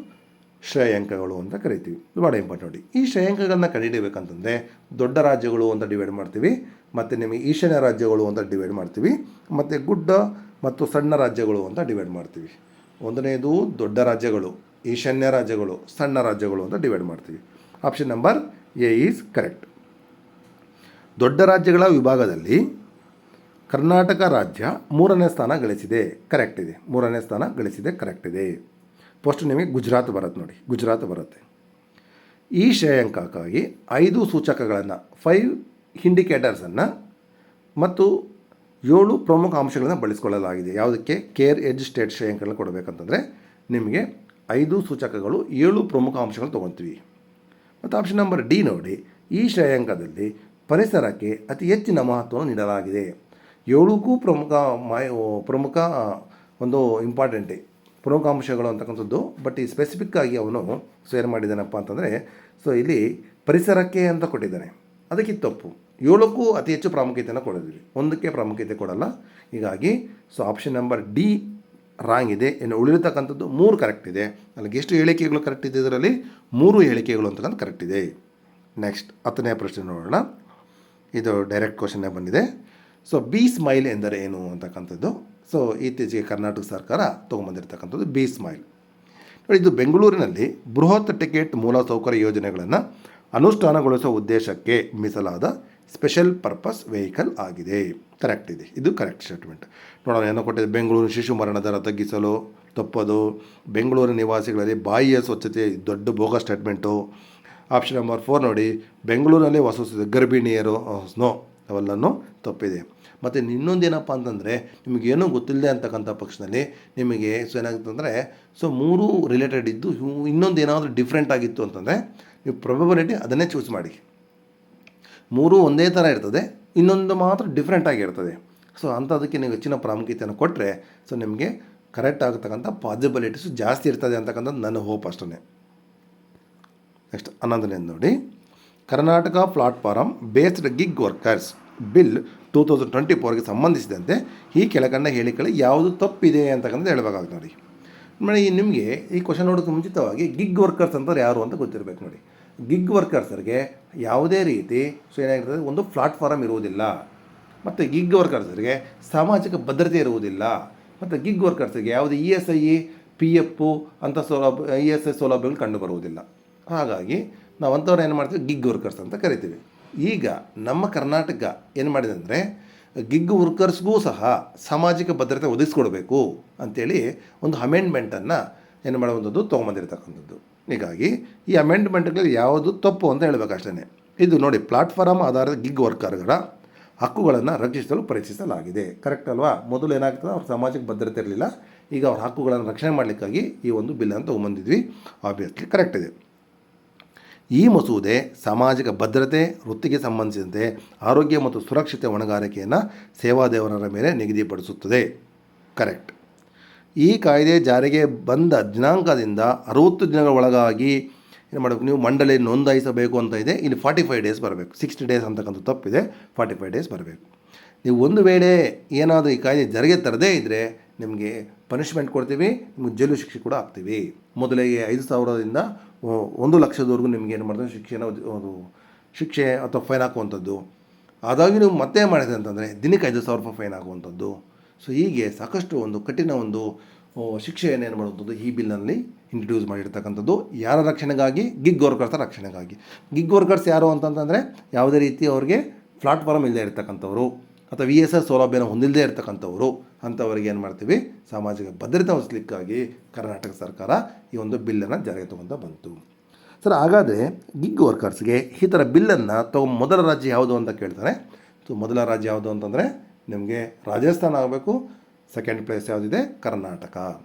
Speaker 1: ಶ್ರೇಯಾಂಕಗಳು ಅಂತ ಕರಿತೀವಿ. ಇದು ಭಾಳ ಇಂಪಾರ್ಟೆಂಟ್ ನೋಡಿ. ಈ ಶ್ರೇಯಾಂಕಗಳನ್ನ ಕಂಡುಹಿಡಿಯಬೇಕಂತಂದರೆ ದೊಡ್ಡ ರಾಜ್ಯಗಳು ಅಂತ ಡಿವೈಡ್ ಮಾಡ್ತೀವಿ, ಮತ್ತು ನಿಮಗೆ ಈಶಾನ್ಯ ರಾಜ್ಯಗಳು ಅಂತ ಡಿವೈಡ್ ಮಾಡ್ತೀವಿ, ಮತ್ತು ಗುಡ್ಡ ಮತ್ತು ಸಣ್ಣ ರಾಜ್ಯಗಳು ಅಂತ ಡಿವೈಡ್ ಮಾಡ್ತೀವಿ. ಒಂದನೇದು ದೊಡ್ಡ ರಾಜ್ಯಗಳು, ಈಶಾನ್ಯ ರಾಜ್ಯಗಳು, ಸಣ್ಣ ರಾಜ್ಯಗಳು ಅಂತ ಡಿವೈಡ್ ಮಾಡ್ತೀವಿ. Option number A is correct. ದೊಡ್ಡ ರಾಜ್ಯಗಳ ವಿಭಾಗದಲ್ಲಿ ಕರ್ನಾಟಕ ರಾಜ್ಯ 3ನೇ ಸ್ಥಾನ ಗಳಿಸಿದೆ. ಕರೆಕ್ಟ್ ಇದೆ. 3ನೇ ಸ್ಥಾನ ಗಳಿಸಿದೆ, ಕರೆಕ್ಟ್ ಇದೆ. ಫಸ್ಟ್ ನಿಮಗೆ ಗುಜರಾತ್ ಬರುತ್ತೆ ನೋಡಿ, ಗುಜರಾತ್ ಬರುತ್ತೆ. ಈ ಶ್ರೇಯಾಂಕಕ್ಕಾಗಿ 5 ಸೂಚಕಗಳನ್ನು 5 ಇಂಡಿಕೇಟರ್ಸನ್ನು ಮತ್ತು 7 ಪ್ರಮುಖ ಅಂಶಗಳನ್ನು ಬಳಸಿಕೊಳ್ಳಲಾಗಿದೆ. ಯಾವುದಕ್ಕೆ? ಕೇರ್ ಎಡ್ಜ್ ಸ್ಟೇಟ್ ಶ್ರೇಯಾಂಕಗಳನ್ನು ಕೊಡಬೇಕಂತಂದರೆ ನಿಮಗೆ 5 ಸೂಚಕಗಳು 7 ಪ್ರಮುಖ ಅಂಶಗಳು ತೊಗೊತೀವಿ. ಮತ್ತು ಆಪ್ಷನ್ ನಂಬರ್ ಡಿ ನೋಡಿ, ಈ ಶ್ರೇಯಾಂಕದಲ್ಲಿ ಪರಿಸರಕ್ಕೆ ಅತಿ ಹೆಚ್ಚಿನ ಮಹತ್ವವನ್ನು ನೀಡಲಾಗಿದೆ. 7ಕ್ಕೂ ಪ್ರಮುಖ ಒಂದು ಇಂಪಾರ್ಟೆಂಟೇ ಪ್ರಮುಖ ಅಂಶಗಳು ಅಂತಕ್ಕಂಥದ್ದು. ಬಟ್ ಈ ಸ್ಪೆಸಿಫಿಕ್ಕಾಗಿ ಅವನು ಏನು ಮಾಡಿದ್ದಾನಪ್ಪ ಅಂತಂದರೆ ಇಲ್ಲಿ ಪರಿಸರಕ್ಕೆ ಅಂತ ಕೊಟ್ಟಿದ್ದಾನೆ, ಅದಕ್ಕೆ ತಪ್ಪು. 7ಕ್ಕೂ ಅತಿ ಹೆಚ್ಚು ಪ್ರಾಮುಖ್ಯತೆಯನ್ನು ಕೊಡಿದ್ವಿ, 1ಕ್ಕೆ ಪ್ರಾಮುಖ್ಯತೆ ಕೊಡಲ್ಲ. ಹೀಗಾಗಿ ಆಪ್ಷನ್ ನಂಬರ್ ಡಿ ರಾಂಗ್ ಇದೆ. ಇನ್ನು ಉಳಿರ್ತಕ್ಕಂಥದ್ದು 3 ಕರೆಕ್ಟ್ ಇದೆ. ಅಲ್ಲಿಗೆ ಎಷ್ಟು ಹೇಳಿಕೆಗಳು ಕರೆಕ್ಟ್ ಇದೆ? ಇದರಲ್ಲಿ 3 ಹೇಳಿಕೆಗಳು ಅಂತಕ್ಕಂಥ ಕರೆಕ್ಟ್ ಇದೆ. ನೆಕ್ಸ್ಟ್ 10ನೇ ಪ್ರಶ್ನೆ ನೋಡೋಣ. ಇದು ಡೈರೆಕ್ಟ್ ಕ್ವಶನ್ನೇ ಬಂದಿದೆ. ಬಿ ಸ್ಮೈಲ್ ಎಂದರೆ ಏನು ಅಂತಕ್ಕಂಥದ್ದು. ಇತ್ತೀಚೆಗೆ ಕರ್ನಾಟಕ ಸರ್ಕಾರ ತೊಗೊಂಬಂದಿರ್ತಕ್ಕಂಥದ್ದು ಬಿ ಸ್ಮೈಲ್. ಇದು ಬೆಂಗಳೂರಿನಲ್ಲಿ ಬೃಹತ್ ಟಿಕೆಟ್ ಮೂಲಸೌಕರ್ಯ ಯೋಜನೆಗಳನ್ನು ಅನುಷ್ಠಾನಗೊಳಿಸುವ ಉದ್ದೇಶಕ್ಕೆ ಮೀಸಲಾದ ಸ್ಪೆಷಲ್ ಪರ್ಪಸ್ ವೆಹಿಕಲ್ ಆಗಿದೆ. ಕರೆಕ್ಟ್ ಇದೆ, ಇದು ಕರೆಕ್ಟ್ ಸ್ಟೇಟ್ಮೆಂಟ್. ನೋಡೋಣ ಏನೋ ಕೊಟ್ಟಿದೆ. ಬೆಂಗಳೂರು ಶಿಶು ಮರಣ ದರ ತಗ್ಗಿಸಲು ತಪ್ಪದು. ಬೆಂಗಳೂರು ನಿವಾಸಿಗಳಲ್ಲಿ ಬಾಯಿಯ ಸ್ವಚ್ಛತೆ ದೊಡ್ಡ ಬೋಗಸ್ ಸ್ಟೇಟ್ಮೆಂಟು. ಆಪ್ಷನ್ ನಂಬರ್ 4 ನೋಡಿ, ಬೆಂಗಳೂರಲ್ಲಿ ವಾಸಿಸುವ ಗರ್ಭಿಣಿಯರು ಸ್ನೋ ಅವೆಲ್ಲನೂ ತಪ್ಪಿದೆ. ಮತ್ತು ಇನ್ನೊಂದೇನಪ್ಪ ಅಂತಂದರೆ ನಿಮಗೇನೂ ಗೊತ್ತಿಲ್ಲದೆ ಅಂತಕ್ಕಂಥ ಪಕ್ಷದಲ್ಲಿ ನಿಮಗೆ ಏನಾಗುತ್ತೆ ಅಂದರೆ 3 ರಿಲೇಟೆಡ್ ಇದ್ದು ಇನ್ನೊಂದು ಏನಾದರೂ ಡಿಫ್ರೆಂಟ್ ಆಗಿತ್ತು ಅಂತಂದರೆ ನೀವು ಪ್ರೊಬಬಿಲಿಟಿ ಅದನ್ನೇ ಚೂಸ್ ಮಾಡಿ. 3 ಒಂದೇ ಥರ ಇರ್ತದೆ, ಇನ್ನೊಂದು ಮಾತ್ರ ಡಿಫ್ರೆಂಟ್ ಆಗಿರ್ತದೆ. ಅಂಥದಕ್ಕೆ ನೀವು ಹೆಚ್ಚಿನ ಪ್ರಾಮುಖ್ಯತೆಯನ್ನು ಕೊಟ್ಟರೆ ನಿಮಗೆ ಕರೆಕ್ಟ್ ಆಗತಕ್ಕಂಥ ಪಾಸಿಬಿಲಿಟೀಸು ಜಾಸ್ತಿ ಇರ್ತದೆ ಅಂತಕ್ಕಂಥದ್ದು ನನ್ನ ಹೋಪ್ ಅಷ್ಟೇ. ನೆಕ್ಸ್ಟ್ 11ನೇ ನೋಡಿ, Karnataka platform based gig workers bill 2024ಗೆ ಸಂಬಂಧಿಸಿದಂತೆ ಈ ಕೆಳಕಂಡ ಹೇಳಿಕೆಗಳು ಯಾವುದು ತಪ್ಪಿದೆ ಅಂತಕ್ಕಂಥದ್ದು ಹೇಳಬೇಕಾಗುತ್ತೆ ನೋಡಿ. ನಿಮಗೆ ಈ ಕ್ವಶನ್ ನೋಡೋಕ್ಕೆ ಮುಂಚಿತವಾಗಿ ಗಿಗ್ ವರ್ಕರ್ಸ್ ಅಂತಾರೆ ಯಾರು ಅಂತ ಗೊತ್ತಿರಬೇಕು ನೋಡಿ. ಗಿಗ್ ವರ್ಕರ್ಸರಿಗೆ ಯಾವುದೇ ರೀತಿ ಏನಾಗಿರ್ತದೆ, ಒಂದು ಪ್ಲಾಟ್ಫಾರಮ್ ಇರುವುದಿಲ್ಲ, ಮತ್ತು ಗಿಗ್ ವರ್ಕರ್ಸರಿಗೆ ಸಾಮಾಜಿಕ ಭದ್ರತೆ ಇರುವುದಿಲ್ಲ, ಮತ್ತು ಗಿಗ್ ವರ್ಕರ್ಸ್ಗೆ ಯಾವುದೇ ESI PF ಅಂಥ ESI ಸೌಲಭ್ಯಗಳು ಕಂಡು ಬರುವುದಿಲ್ಲ. ಹಾಗಾಗಿ ನಾವು ಅಂಥವ್ರು ಏನು ಮಾಡ್ತೀವಿ, ಗಿಗ್ ವರ್ಕರ್ಸ್ ಅಂತ ಕರಿತೀವಿ. ಈಗ ನಮ್ಮ ಕರ್ನಾಟಕ ಏನು ಮಾಡಿದೆ ಅಂದರೆ ಗಿಗ್ ವರ್ಕರ್ಸ್ಗೂ ಸಹ ಸಾಮಾಜಿಕ ಭದ್ರತೆ ಒದಗಿಸ್ಕೊಡ್ಬೇಕು ಅಂಥೇಳಿ ಒಂದು ಅಮೆಂಡ್ಮೆಂಟನ್ನು ಏನು ಮಾಡುವಂಥದ್ದು ತೊಗೊಂಬಂದಿರ್ತಕ್ಕಂಥದ್ದು. ಹೀಗಾಗಿ ಈ ಅಮೆಂಡ್ಮೆಂಟ್ಗಳಲ್ಲಿ ಯಾವುದು ತಪ್ಪು ಅಂತ ಹೇಳಬೇಕು ಅಷ್ಟೇ. ಇದು ನೋಡಿ, ಪ್ಲಾಟ್ಫಾರಮ್ ಆಧಾರದ ಗಿಗ್ ವರ್ಕರ್ಗಳ ಹಕ್ಕುಗಳನ್ನು ರಕ್ಷಿಸಲು ಪ್ರಯತ್ನಿಸಲಾಗಿದೆ. ಕರೆಕ್ಟ್ ಅಲ್ವಾ? ಮೊದಲು ಏನಾಗ್ತದೆ, ಅವ್ರ ಸಮಾಜಕ್ಕೆ ಭದ್ರತೆ ಇರಲಿಲ್ಲ, ಈಗ ಅವ್ರ ಹಕ್ಕುಗಳನ್ನು ರಕ್ಷಣೆ ಮಾಡಲಿಕ್ಕಾಗಿ ಈ ಒಂದು ಬಿಲ್ಲನ್ನು ತೊಗೊಂಬಂದಿದ್ವಿ. ಆಬ್ವಿಯಸ್ಲಿ ಕರೆಕ್ಟ್ ಇದೆ. ಈ ಮಸೂದೆ ಸಾಮಾಜಿಕ ಭದ್ರತೆ, ವೃತ್ತಿಗೆ ಸಂಬಂಧಿಸಿದಂತೆ ಆರೋಗ್ಯ ಮತ್ತು ಸುರಕ್ಷತೆ ಹೊಣೆಗಾರಿಕೆಯನ್ನು ಸೇವಾದೇವರ ಮೇಲೆ ನಿಗದಿಪಡಿಸುತ್ತದೆ. ಕರೆಕ್ಟ್. ಈ ಕಾಯ್ದೆ ಜಾರಿಗೆ ಬಂದ ದಿನಾಂಕದಿಂದ 60 ದಿನಗಳ ಒಳಗಾಗಿ ಏನು ಮಾಡಬೇಕು, ನೀವು ಮಂಡಳಿ ನೋಂದಾಯಿಸಬೇಕು ಅಂತ ಇದೆ. ಇಲ್ಲಿ 45 ಡೇಸ್ ಬರಬೇಕು. 60 ಡೇಸ್ ಅಂತಕ್ಕಂಥ ತಪ್ಪಿದೆ, 45 ಡೇಸ್ ಬರಬೇಕು. ನೀವು ಒಂದು ವೇಳೆ ಏನಾದರೂ ಈ ಕಾಯ್ದೆ ಜಾರಿಗೆ ತರದೇ ಇದ್ದರೆ ನಿಮಗೆ ಪನಿಷ್ಮೆಂಟ್ ಕೊಡ್ತೀವಿ, ನಿಮಗೆ ಜೈಲು ಶಿಕ್ಷೆ ಕೂಡ ಹಾಕ್ತೀವಿ. ಮೊದಲಿಗೆ 5,000ದಿಂದ 1,00,000ದವರೆಗೂ ನಿಮ್ಗೆ ಏನು ಮಾಡ್ತಾರೆ, ಶಿಕ್ಷೆ ಅಥವಾ ಫೈನ್ ಹಾಕುವಂಥದ್ದು. ಆದಾಗಿ ನೀವು ಮತ್ತೆ ಮಾಡಿದೆ ಅಂತಂದರೆ ದಿನಕ್ಕೆ 5,000 ರೂಪಾಯಿ ಫೈನ್ ಆಗುವಂಥದ್ದು. ಸೊ ಹೀಗೆ ಸಾಕಷ್ಟು ಒಂದು ಕಠಿಣ ಒಂದು ಶಿಕ್ಷೆಯನ್ನು ಏನು ಮಾಡುವಂಥದ್ದು ಈ ಬಿಲ್ನಲ್ಲಿ ಇಂಟ್ರಡ್ಯೂಸ್ ಮಾಡಿರ್ತಕ್ಕಂಥದ್ದು. ಯಾರ ರಕ್ಷಣೆಗಾಗಿ? ಗಿಗ್ ವರ್ಕರ್ಸ್ ರಕ್ಷಣೆಗಾಗಿ. ಗಿಗ್ ವರ್ಕರ್ಸ್ ಯಾರು ಅಂತಂತಂದರೆ ಯಾವುದೇ ರೀತಿ ಅವ್ರಿಗೆ ಪ್ಲಾಟ್ಫಾರ್ಮ್ ಇಲ್ಲದೆ ಇರ್ತಕ್ಕಂಥವ್ರು ಅಥವಾ VSS ಸೌಲಭ್ಯನ ಹೊಂದಿಲ್ಲದೆ ಇರ್ತಕ್ಕಂಥವ್ರು, ಅಂಥವ್ರಿಗೆ ಏನು ಮಾಡ್ತೀವಿ, ಸಾಮಾಜಿಕ ಭದ್ರತೆ ವಹಿಸಲಿಕ್ಕಾಗಿ ಕರ್ನಾಟಕ ಸರ್ಕಾರ ಈ ಒಂದು ಬಿಲ್ಲನ್ನು ಜಾರಿಗೆ ತಗೊಂಡು ಬಂತು. ಸರ್, ಹಾಗಾದರೆ ಗಿಗ್ ವರ್ಕರ್ಸ್ಗೆ ಈ ಥರ ಬಿಲ್ಲನ್ನು ಮೊದಲ ರಾಜ್ಯ ಯಾವುದು ಅಂತ ಕೇಳ್ತಾರೆ. ಸೊ ಮೊದಲ ರಾಜ್ಯ ಯಾವುದು ಅಂತಂದರೆ ನಿಮಗೆ ರಾಜಸ್ಥಾನ ಆಗಬೇಕು. ಸೆಕೆಂಡ್ ಪ್ಲೇಸ್ ಯಾವುದಿದೆ? ಕರ್ನಾಟಕ.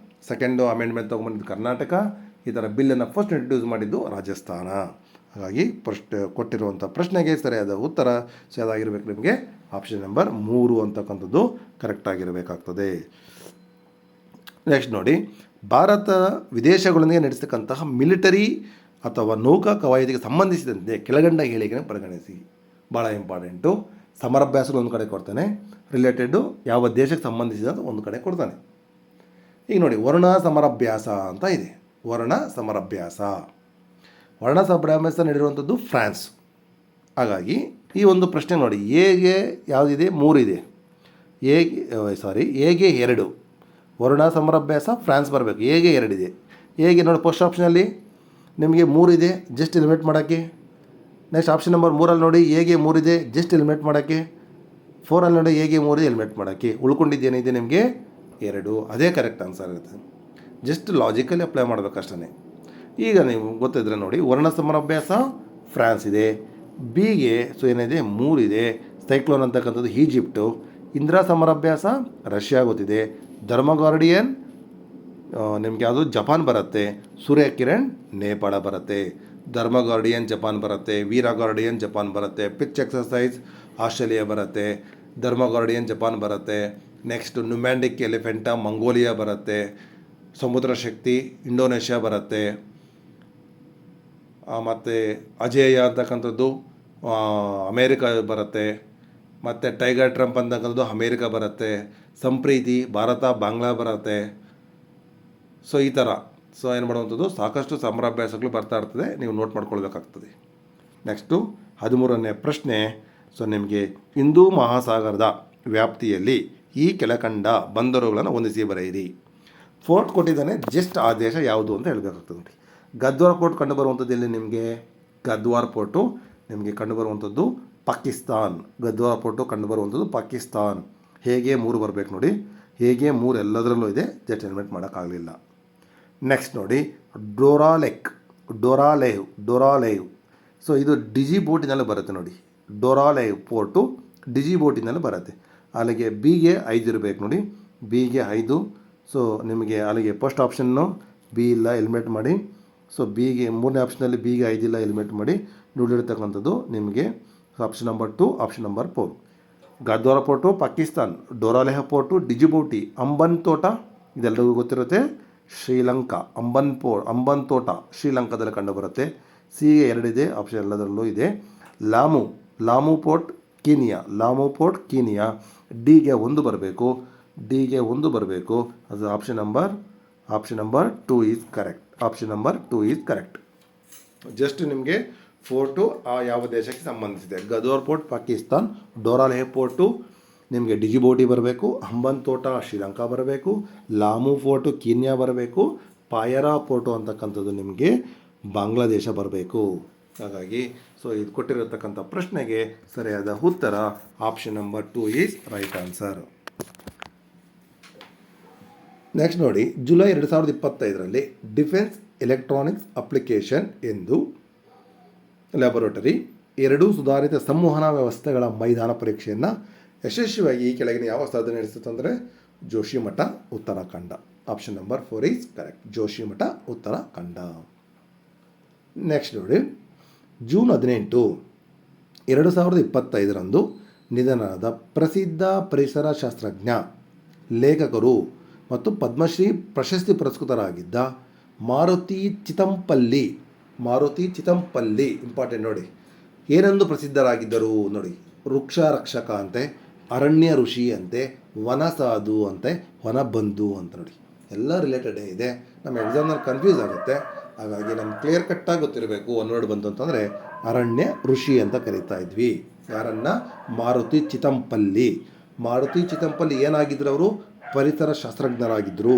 Speaker 1: ಸೆಕೆಂಡು ಅಮೆಂಡ್ಮೆಂಟ್ ತೊಗೊಂಬಂದಿದ್ದು ಕರ್ನಾಟಕ. ಈ ಥರ ಬಿಲ್ಲನ್ನು ಫಸ್ಟ್ ಇಂಟ್ರಡ್ಯೂಸ್ ಮಾಡಿದ್ದು ರಾಜಸ್ಥಾನ. ಹಾಗಾಗಿ ಫಸ್ಟ್ ಕೊಟ್ಟಿರುವಂಥ ಪ್ರಶ್ನೆಗೆ ಸರಿಯಾದ ಉತ್ತರ ಸರಿಯಾಗಿರಬೇಕು. ನಿಮಗೆ ಆಪ್ಷನ್ ನಂಬರ್ 3 ಅಂತಕ್ಕಂಥದ್ದು ಕರೆಕ್ಟಾಗಿರಬೇಕಾಗ್ತದೆ. ನೆಕ್ಸ್ಟ್ ನೋಡಿ, ಭಾರತ ವಿದೇಶಗಳೊಂದಿಗೆ ನಡೆಸತಕ್ಕಂತಹ ಮಿಲಿಟರಿ ಅಥವಾ ನೌಕಾ ಕವಾಯತಿಗೆ ಸಂಬಂಧಿಸಿದಂತೆ ಕೆಳಗಂಡ ಹೇಳಿಕೆಯನ್ನು ಪರಿಗಣಿಸಿ. ಭಾಳ ಇಂಪಾರ್ಟೆಂಟು. ಸಮರಾಭ್ಯಾಸಗಳು ಒಂದು ಕಡೆ ಕೊಡ್ತಾನೆ, ರಿಲೇಟೆಡ್ಡು ಯಾವ ದೇಶಕ್ಕೆ ಸಂಬಂಧಿಸಿದ ಒಂದು ಕಡೆ ಕೊಡ್ತಾನೆ. ಈಗ ನೋಡಿ, ವರ್ಣ ಸಮರಾಭ್ಯಾಸ ಅಂತ ಇದೆ. ವರ್ಣ ಸಮರಾಭ್ಯಾಸ ನಡೆಯುವಂಥದ್ದು ಫ್ರಾನ್ಸ್. ಹಾಗಾಗಿ ಈ ಒಂದು ಪ್ರಶ್ನೆ ನೋಡಿ, ಎಗೆ ಯಾವುದಿದೆ? 3 ಇದೆ. ಎಗೆ 2. ವರ್ಣ ಸಮರಾಭ್ಯಾಸ ಫ್ರಾನ್ಸ್ ಬರಬೇಕು. ಎಗೆ 2 ಇದೆ. ಎಗೆ ನೋಡಿ ಫಸ್ಟ್ ಆಪ್ಷನಲ್ಲಿ ನಿಮಗೆ 3 ಇದೆ, ಜಸ್ಟ್ ಎಲಿಮಿನೇಟ್ ಮಾಡೋಕ್ಕೆ. ನೆಕ್ಸ್ಟ್ ಆಪ್ಷನ್ ನಂಬರ್ 3ಅಲ್ಲಿ ನೋಡಿ ಎಗೆ 3 ಇದೆ, ಜಸ್ಟ್ ಎಲಿಮಿನೇಟ್ ಮಾಡೋಕ್ಕೆ. 4ಅಲ್ಲಿ ನೋಡಿ ಎಗೆ 3 ಇದೆ, ಎಲಿಮಿನೇಟ್ ಮಾಡೋಕ್ಕೆ. ಉಳ್ಕೊಂಡಿದ್ದೇನಿದೆ ನಿಮಗೆ 2. ಅದೇ ಕರೆಕ್ಟ್ ಆನ್ಸರ್ ಇರುತ್ತೆ. ಜಸ್ಟ್ ಲಾಜಿಕಲಿ ಅಪ್ಲೈ ಮಾಡಬೇಕಷ್ಟೇ. ಈಗ ನೀವು ಗೊತ್ತಿದ್ರೆ ನೋಡಿ, ವರ್ಣ ಸಮರಾಭ್ಯಾಸ ಫ್ರಾನ್ಸ್ ಇದೆ. ಬಿಗೆ ಏನಿದೆ? 3 ಇದೆ. ಸೈಕ್ಲೋನ್ ಅಂತಕ್ಕಂಥದ್ದು ಈಜಿಪ್ಟು. ಇಂದಿರಾ ಸಮರಾಭ್ಯಾಸ ರಷ್ಯಾ ಗೊತ್ತಿದೆ. ಧರ್ಮ ಗಾರ್ಡಿಯನ್ ನಿಮಗೆ ಯಾವುದು? ಜಪಾನ್ ಬರುತ್ತೆ. ಸೂರ್ಯ ಕಿರಣ್ ನೇಪಾಳ ಬರುತ್ತೆ. ಧರ್ಮ ಗಾರ್ಡಿಯನ್ ಜಪಾನ್ ಬರುತ್ತೆ. ವೀರ ಗಾರ್ಡಿಯನ್ ಜಪಾನ್ ಬರುತ್ತೆ. ಪಿಚ್ ಎಕ್ಸರ್ಸೈಸ್ ಆಸ್ಟ್ರೇಲಿಯಾ ಬರುತ್ತೆ. ಧರ್ಮ ಗಾರ್ಡಿಯನ್ ಜಪಾನ್ ಬರುತ್ತೆ. ನೆಕ್ಸ್ಟ್ ನ್ಯೂಮ್ಯಾಂಡಿಕ್ ಎಲಿಫೆಂಟಾ ಮಂಗೋಲಿಯಾ ಬರುತ್ತೆ. ಸಮುದ್ರ ಶಕ್ತಿ ಇಂಡೋನೇಷ್ಯಾ ಬರುತ್ತೆ. ಮತ್ತು ಅಜೇಯ ಅಂತಕ್ಕಂಥದ್ದು ಅಮೇರಿಕಾ ಬರುತ್ತೆ. ಮತ್ತು ಟೈಗರ್ ಟ್ರಂಪ್ ಅಂತಕ್ಕಂಥದ್ದು ಅಮೇರಿಕಾ ಬರುತ್ತೆ. ಸಂಪ್ರೀತಿ ಭಾರತ ಬಾಂಗ್ಲಾ ಬರುತ್ತೆ. ಸೊ ಈ ಥರ ಏನು ಮಾಡುವಂಥದ್ದು ಸಾಕಷ್ಟು ಸಮರಾಭ್ಯಾಸಗಳು ಬರ್ತಾ ಇರ್ತದೆ, ನೀವು ನೋಟ್ ಮಾಡ್ಕೊಳ್ಬೇಕಾಗ್ತದೆ. ನೆಕ್ಸ್ಟು 13ನೇ ಪ್ರಶ್ನೆ. ನಿಮಗೆ ಹಿಂದೂ ಮಹಾಸಾಗರದ ವ್ಯಾಪ್ತಿಯಲ್ಲಿ ಈ ಕೆಳಕಂಡ ಬಂದರುಗಳನ್ನು ಹೊಂದಿಸಿ ಬರೆಯಿರಿ. ಫೋರ್ಟ್ ಕೊಟ್ಟಿದ್ದಾನೆ, ಜಸ್ಟ್ ಆ ದೇಶ ಯಾವುದು ಅಂತ ಹೇಳಬೇಕಾಗ್ತದೆ. ನೋಡಿ, ಗದ್ವಾರ್ ಪೋರ್ಟ್ ಕಂಡುಬರುವಂಥದ್ದು ಎಲ್ಲಿ ನಿಮಗೆ? ಗದ್ವಾರ್ ಪೋರ್ಟು ನಿಮಗೆ ಕಂಡುಬರುವಂಥದ್ದು ಪಾಕಿಸ್ತಾನ್. ಗದ್ವಾರ್ ಪೋರ್ಟು ಕಂಡುಬರುವಂಥದ್ದು ಪಾಕಿಸ್ತಾನ್. ಹೇಗೆ 3 ಬರಬೇಕು ನೋಡಿ, ಹೇಗೆ 3 ಎಲ್ಲದರಲ್ಲೂ ಇದೆ, ಜಸ್ಟ್ ಎಲಿಮಿನೇಟ್ ಮಾಡೋಕ್ಕಾಗಲಿಲ್ಲ. ನೆಕ್ಸ್ಟ್ ನೋಡಿ, ಡೊರಾಲೇವ್. ಸೊ ಇದು ಡಿಜಿಬೂಟಿನಲ್ಲಿ ಬರುತ್ತೆ ನೋಡಿ. ಡೊರಾಲೇವ್ ಪೋರ್ಟು ಡಿಜಿಬೂಟಿನಲ್ಲಿ ಬರುತ್ತೆ. ಅಲ್ಲಿಗೆ ಬಿಗೆ 5 ಇರಬೇಕು ನೋಡಿ, ಬಿಗೆ 5. ಸೊ ನಿಮಗೆ ಅಲ್ಲಿಗೆ ಫಸ್ಟ್ ಆಪ್ಷನ್ನು ಬಿ ಇಲ್ಲ, ಎಲಿಮಿನೇಟ್ ಮಾಡಿ. ಸೊ ಬಿಗೆ 3ನೇ ಆಪ್ಷನಲ್ಲಿ ಬಿಗೆ 5 ಇಲ್ಲ, ಎಲಿಮಿನೇಟ್ ಮಾಡಿ. ನೋಡಿರ್ತಕ್ಕಂಥದ್ದು ನಿಮಗೆ option number 2, option number 4. Gwadar port Pakistan, Doraleh port Djibouti, Hambantota ಇದೆಲ್ಲರಿಗೂ ಗೊತ್ತಿರುತ್ತೆ, ಶ್ರೀಲಂಕಾ. ಅಂಬನ್ ತೋಟ ಶ್ರೀಲಂಕಾದಲ್ಲಿ ಕಂಡುಬರುತ್ತೆ. ಸಿಗೆ 2 ಇದೆ, ಆಪ್ಷನ್ ಎಲ್ಲದರಲ್ಲೂ ಇದೆ. ಲಾಮು ಪೋರ್ಟ್ ಕೀನಿಯಾ. ಡಿಗೆ 1 ಬರಬೇಕು. ಅದು option number 2 is correct. Just ನಿಮಗೆ ಫೋರ್ಟು ಯಾವ ದೇಶಕ್ಕೆ ಸಂಬಂಧಿಸಿದೆ? ಗದ್ವಾರ್ ಪೋರ್ಟ್ ಪಾಕಿಸ್ತಾನ್, ಡೊರಾಲೇವ್ ಪೋರ್ಟು ನಿಮಗೆ ಡಿಜಿಬೂಟಿ ಬರಬೇಕು, ಅಂಬನ್ ತೋಟ ಶ್ರೀಲಂಕಾ ಬರಬೇಕು, ಲಾಮು ಫೋರ್ಟು ಕೀನ್ಯಾ ಬರಬೇಕು, ಪಾಯರಾ ಪೋರ್ಟು ಅಂತಕ್ಕಂಥದ್ದು ನಿಮಗೆ ಬಾಂಗ್ಲಾದೇಶ ಬರಬೇಕು. ಹಾಗಾಗಿ ಇದು ಕೊಟ್ಟಿರತಕ್ಕಂಥ ಪ್ರಶ್ನೆಗೆ ಸರಿಯಾದ ಉತ್ತರ option number 2 is right answer. Next ನೋಡಿ, ಜುಲೈ 2025ರಲ್ಲಿ ಡಿಫೆನ್ಸ್ ಎಲೆಕ್ಟ್ರಾನಿಕ್ಸ್ ಅಪ್ಲಿಕೇಶನ್ ಎಂದು ಲ್ಯಾಬೊರೇಟರಿ ಎರಡೂ ಸುಧಾರಿತ ಸಂವಹನ ವ್ಯವಸ್ಥೆಗಳ ಮೈದಾನ ಪರೀಕ್ಷೆಯನ್ನು ಯಶಸ್ವಿಯಾಗಿ ಈ ಕೆಳಗಿನ ಯಾವ ಸಾಧನೆ ನಡೆಸುತ್ತಂದರೆ Joshimath Uttarakhand. Option number 4 is correct. Joshimath Uttarakhand. Next ನೋಡಿ, ಜೂನ್ 18, 2025 ನಿಧನರಾದ ಪ್ರಸಿದ್ಧ ಪರಿಸರ ಶಾಸ್ತ್ರಜ್ಞ, ಲೇಖಕರು ಮತ್ತು ಪದ್ಮಶ್ರೀ ಪ್ರಶಸ್ತಿ ಪುರಸ್ಕೃತರಾಗಿದ್ದ ಮಾರುತಿ ಚಿತ್ತಂಪಲ್ಲಿ ಇಂಪಾರ್ಟೆಂಟ್ ನೋಡಿ, ಏನೆಂದು ಪ್ರಸಿದ್ಧರಾಗಿದ್ದರು ನೋಡಿ. ವೃಕ್ಷ ರಕ್ಷಕ ಅಂತೆ, ಅರಣ್ಯ ಋಷಿ ಅಂತೆ, ವನ ಸಾಧು ಅಂತೆ, ವನ ಬಂಧು ಅಂತ ನೋಡಿ. ಎಲ್ಲ ರಿಲೇಟೆಡೇ ಇದೆ. ನಮ್ಮ ಎಕ್ಸಾಮ್ನಲ್ಲಿ ಕನ್ಫ್ಯೂಸ್ ಆಗುತ್ತೆ. ಹಾಗಾಗಿ ನಮ್ಗೆ ಕ್ಲಿಯರ್ ಕಟ್ಟಾಗಿ ಗೊತ್ತಿರಬೇಕು. ಒಂದು ವರ್ಡ್ ಬಂತು ಅಂತಂದರೆ ಅರಣ್ಯ ಋಷಿ ಅಂತ ಕರೀತಾ ಇದ್ವಿ. ಯಾರನ್ನ? ಮಾರುತಿ ಚಿತ್ತಂಪಲ್ಲಿ ಏನಾಗಿದ್ರು ಅವರು? ಪರಿಸರ ಶಾಸ್ತ್ರಜ್ಞರಾಗಿದ್ದರು,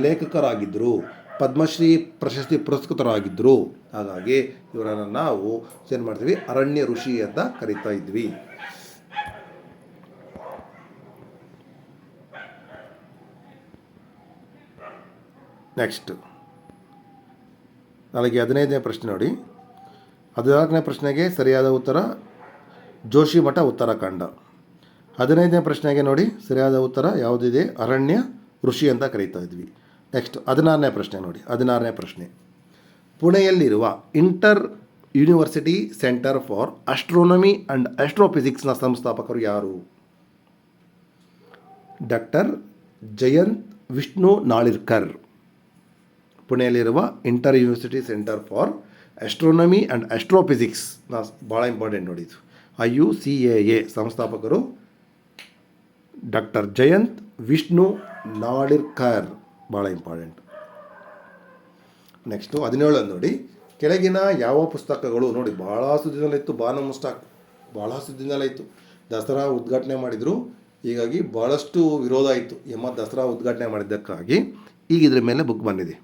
Speaker 1: ಲೇಖಕರಾಗಿದ್ದರು, ಪದ್ಮಶ್ರೀ ಪ್ರಶಸ್ತಿ ಪುರಸ್ಕೃತರಾಗಿದ್ದರು. ಹಾಗಾಗಿ ಇವರನ್ನು ನಾವು ಏನು ಮಾಡ್ತೀವಿ? ಅರಣ್ಯ ಋಷಿ ಅಂತ ಕರೀತಾ ಇದ್ವಿ. ನೆಕ್ಸ್ಟ್ 15ನೇ ಪ್ರಶ್ನೆ ನೋಡಿ. 14ನೇ ಪ್ರಶ್ನೆಗೆ ಸರಿಯಾದ ಉತ್ತರ ಜೋಶಿಮಠ ಉತ್ತರಾಖಂಡ. 15ನೇ ಪ್ರಶ್ನೆಗೆ ನೋಡಿ ಸರಿಯಾದ ಉತ್ತರ ಯಾವುದಿದೆ? ಅರಣ್ಯ ಋಷಿ ಅಂತ ಕರೀತಾ ಇದ್ವಿ. ನೆಕ್ಸ್ಟ್ 16ನೇ ಪ್ರಶ್ನೆ ನೋಡಿ. 16ನೇ ಪ್ರಶ್ನೆ, ಪುಣೆಯಲ್ಲಿರುವ inter university centre for astronomy and ಆಸ್ಟ್ರೋಫಿಸಿಕ್ಸ್ನ ಸಂಸ್ಥಾಪಕರು ಯಾರು? ಡಾಕ್ಟರ್ ಜಯಂತ್ ವಿಷ್ಣು ನಾಳಿರ್ಕರ್. ಪುಣೆಯಲ್ಲಿರುವ inter university centre for astronomy and astrophysics ಭಾಳ ಇಂಪಾರ್ಟೆಂಟ್ ನೋಡಿ. ಇದು IUCAA ಸಂಸ್ಥಾಪಕರು ಡಾಕ್ಟರ್ ಜಯಂತ್ ವಿಷ್ಣು ನಾಳಿರ್ಕರ್, ಭಾಳ ಇಂಪಾರ್ಟೆಂಟ್. ನೆಕ್ಸ್ಟು 17 ನೋಡಿ, ಕೆಳಗಿನ ಯಾವ ಪುಸ್ತಕಗಳು ನೋಡಿ ಭಾಳ ಸುದ್ದಿನಲ್ಲಿತ್ತು. ಬಾನು ಮುಸ್ತಾಕ್ ಭಾಳ ಸುದ್ದಿನಲ್ಲಿತ್ತು. ದಸರಾ ಉದ್ಘಾಟನೆ ಮಾಡಿದರು, ಹೀಗಾಗಿ ಭಾಳಷ್ಟು ವಿರೋಧ ಆಯಿತು. ದಸರಾ ಉದ್ಘಾಟನೆ ಮಾಡಿದ್ದಕ್ಕಾಗಿ ಈಗ ಇದ್ರ ಮೇಲೆ ಬುಕ್ ಬಂದಿದೆ.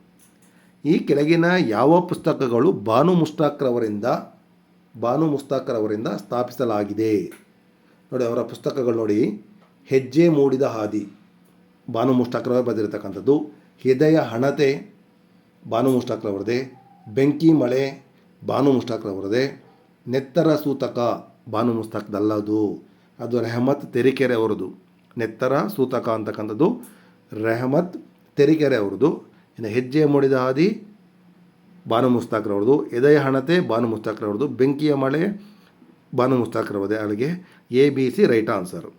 Speaker 1: ಈ ಕೆಳಗಿನ ಯಾವ ಪುಸ್ತಕಗಳು ಬಾನು ಮುಸ್ತಾಕ್ರವರಿಂದ ಸ್ಥಾಪಿಸಲಾಗಿದೆ? ನೋಡಿ ಅವರ ಪುಸ್ತಕಗಳು ನೋಡಿ. ಹೆಜ್ಜೆ ಮೂಡಿದ ಹಾದಿ, ಬಾನು ಮುಸ್ತಾಕ್ರವರು ಬರೆದಿರತಕ್ಕಂಥದ್ದು. ಹೃದಯ ಹಣತೆ, ಬಾನು ಮುಸ್ತಾಕ್ರವರದೇ. ಬೆಂಕಿ ಮಳೆ, ಬಾನು ಮುಸ್ತಾಕ್ರವರದೇ. ನೆತ್ತರ ಸೂತಕ, ಬಾನು ಮುಸ್ತಾಕ್ದಲ್ಲದು, ಅದು ರೆಹಮತ್ ತೆರಿಕೆರೆ ಅವರದು. ನೆತ್ತರ ಸೂತಕ ಅಂತಕ್ಕಂಥದ್ದು ರೆಹಮತ್ ತೆರಿಕೆರೆ ಅವರದು. ಇನ್ನು ಹೆಜ್ಜೆ ಮೂಡಿದ ಹಾದಿ ಬಾನು ಮುಸ್ತಾಕ್ರವ್ರದ್ದು. ಎದೆಯ ಹಣತೆ ಬಾನು ಮುಸ್ತಾಕ್ರವ್ರದ್ದು. ಬೆಂಕಿಯ ಮಳೆ ಬಾನು ಮುಸ್ತಾಕ್ರವ್ರದೇ. ಅಲ್ಲಿಗೆ ABC ರೈಟ್ ಆನ್ಸರು.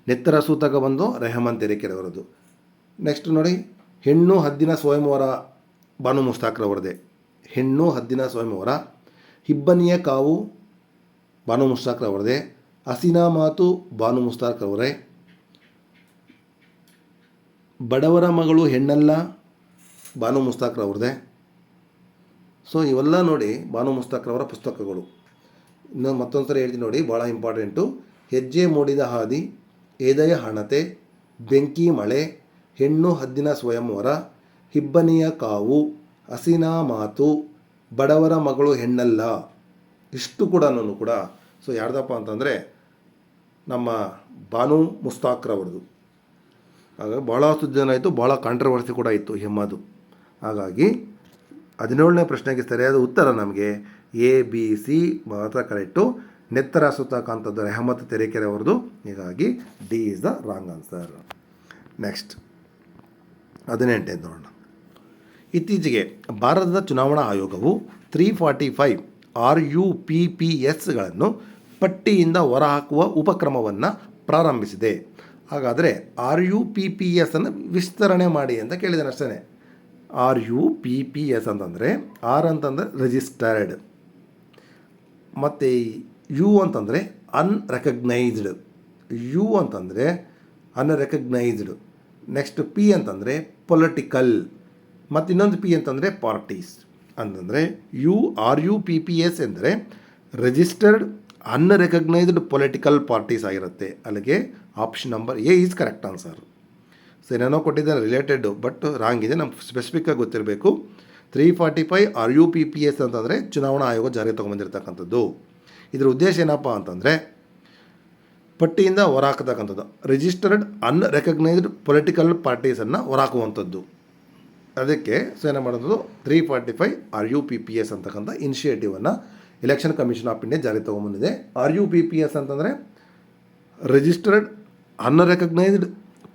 Speaker 1: ನೆತ್ತರ ಸೂತಕ ಬಂದು ರೆಹಮಾನ್ ತೆರಿಕೆರೆ ಅವರದ್ದು. ನೆಕ್ಸ್ಟ್ ನೋಡಿ, ಹೆಣ್ಣು ಹದ್ದಿನ ಸ್ವಯಂವರ ಬಾನು ಮುಸ್ತಾಕ್ರವ್ರದೇ. ಹೆಣ್ಣು ಹದ್ದಿನ ಸ್ವಯಂವರ. ಹಿಬ್ಬನಿಯ ಕಾವು ಬಾನು ಮುಸ್ತಾಕ್ರವ್ರದೇ. ಹಸಿನಾ ಮಾತು ಬಾನು ಮುಸ್ತಾಕ್ರವರೇ. ಬಡವರ ಮಗಳು ಹೆಣ್ಣಲ್ಲ ಬಾನು ಮುಸ್ತಾಕ್ರವ್ರದೇ. ಸೊ ಇವೆಲ್ಲ ನೋಡಿ ಬಾನು ಮುಸ್ತಾಕ್ರವರ ಪುಸ್ತಕಗಳು. ಇನ್ನು ಮತ್ತೊಂದು ಸರಿ ಹೇಳ್ತೀನಿ ನೋಡಿ, ಭಾಳ ಇಂಪಾರ್ಟೆಂಟು. ಹೆಜ್ಜೆ ಮೂಡಿದ ಹಾದಿ, ಎದೆಯ ಹಣತೆ, ಬೆಂಕಿ ಮಳೆ, ಹೆಣ್ಣು ಹದ್ದಿನ ಸ್ವಯಂವರ, ಹಿಬ್ಬನಿಯ ಕಾವು, ಹಸಿನಾ ಮಾತು, ಬಡವರ ಮಗಳು ಹೆಣ್ಣಲ್ಲ. ಇಷ್ಟು ಕೂಡ ಸೊ ಯಾರ್ದಪ್ಪ ಅಂತಂದರೆ ನಮ್ಮ ಬಾನು ಮುಸ್ತಾಕ್ರವ್ರದ್ದು. ಹಾಗಾಗಿ ಭಾಳ ಸುದ್ದಿನ ಆಯಿತು, ಭಾಳ ಕಾಂಟ್ರವರ್ಸಿ ಕೂಡ ಇತ್ತು ಹೆಮ್ಮದು. ಹಾಗಾಗಿ 17ನೇ ಪ್ರಶ್ನೆಗೆ ಸರಿಯಾದ ಉತ್ತರ ನಮಗೆ ABC ಮಾತ್ರ ಕರೆಕ್ಟು. ನೆತ್ತರ ಸುತ್ತಕ್ಕಂಥದ್ದು ರೆಹಮತ್ ತೆರಿಕೆರೆ ಅವರದು. ಹೀಗಾಗಿ D is the wrong answer. Next 18 ನೋಡೋಣ. ಇತ್ತೀಚೆಗೆ ಭಾರತದ ಚುನಾವಣಾ ಆಯೋಗವು 345 RUPPSಗಳನ್ನು ಪಟ್ಟಿಯಿಂದ ಹೊರಹಾಕುವ ಉಪಕ್ರಮವನ್ನು ಪ್ರಾರಂಭಿಸಿದೆ. ಹಾಗಾದರೆ RUPPS ಅನ್ನು ವಿಸ್ತರಣೆ ಮಾಡಿ ಅಂತ ಕೇಳಿದ್ದಾನೆ ಅಷ್ಟೇ. RUPPS ಅಂತಂದರೆ R ಅಂತಂದರೆ ರಿಜಿಸ್ಟರ್ಡ್, ಮತ್ತು U ಅಂತಂದರೆ ಅನ್ರೆಕಗ್ನೈಸ್ಡ್, U ಅಂತಂದರೆ ಅನ್ರೆಕಗ್ನೈಸ್ಡ್. ನೆಕ್ಸ್ಟ್ P ಅಂತಂದರೆ ಪೊಲಿಟಿಕಲ್, ಮತ್ತು ಇನ್ನೊಂದು P ಅಂತಂದರೆ ಪಾರ್ಟೀಸ್. ಅಂತಂದರೆ RUPPS ಎಂದರೆ ರಿಜಿಸ್ಟರ್ಡ್ ಅನ್ರೆಕಗ್ನೈಸ್ಡ್ ಪೊಲಿಟಿಕಲ್ ಪಾರ್ಟೀಸ್ ಆಗಿರುತ್ತೆ. ಅಲ್ಲಿಗೆ option number A is correct answer. So ಏನೇನೋ ಕೊಟ್ಟಿದ್ದಾರೆ ರಿಲೇಟೆಡ್ಡು, ಬಟ್ ರಾಂಗ್ ಇದೆ. ನಮ್ಗೆ ಸ್ಪೆಸಿಫಿಕ್ಕಾಗಿ ಗೊತ್ತಿರಬೇಕು. 345 RUPPS ಅಂತಂದರೆ ಚುನಾವಣಾ ಆಯೋಗ ಜಾರಿಗೆ ತೊಗೊಂಬಂದಿರತಕ್ಕಂಥದ್ದು. ಇದರ ಉದ್ದೇಶ ಏನಪ್ಪ ಅಂತಂದರೆ ಪಟ್ಟಿಯಿಂದ ಹೊರಹಾಕತಕ್ಕಂಥದ್ದು, ರಿಜಿಸ್ಟರ್ಡ್ ಅನ್ರೆಕಗ್ನೈಸ್ಡ್ ಪೊಲಿಟಿಕಲ್ ಪಾರ್ಟೀಸನ್ನು ಹೊರಹಾಕುವಂಥದ್ದು. ಅದಕ್ಕೆ ಸೊ ಏನು ಮಾಡೋದು 345 RUPPS ಅಂತಕ್ಕಂಥ ಇನಿಷಿಯೇಟಿವನ್ನು ಎಲೆಕ್ಷನ್ ಕಮಿಷನ್ ಆಫ್ ಇಂಡಿಯಾ ಜಾರಿ ತೊಗೊಂಬಂದಿದೆ. RUPPS ಅಂತಂದರೆ ರಿಜಿಸ್ಟರ್ಡ್ ಅನ್ರೆಕಗ್ನೈಸ್ಡ್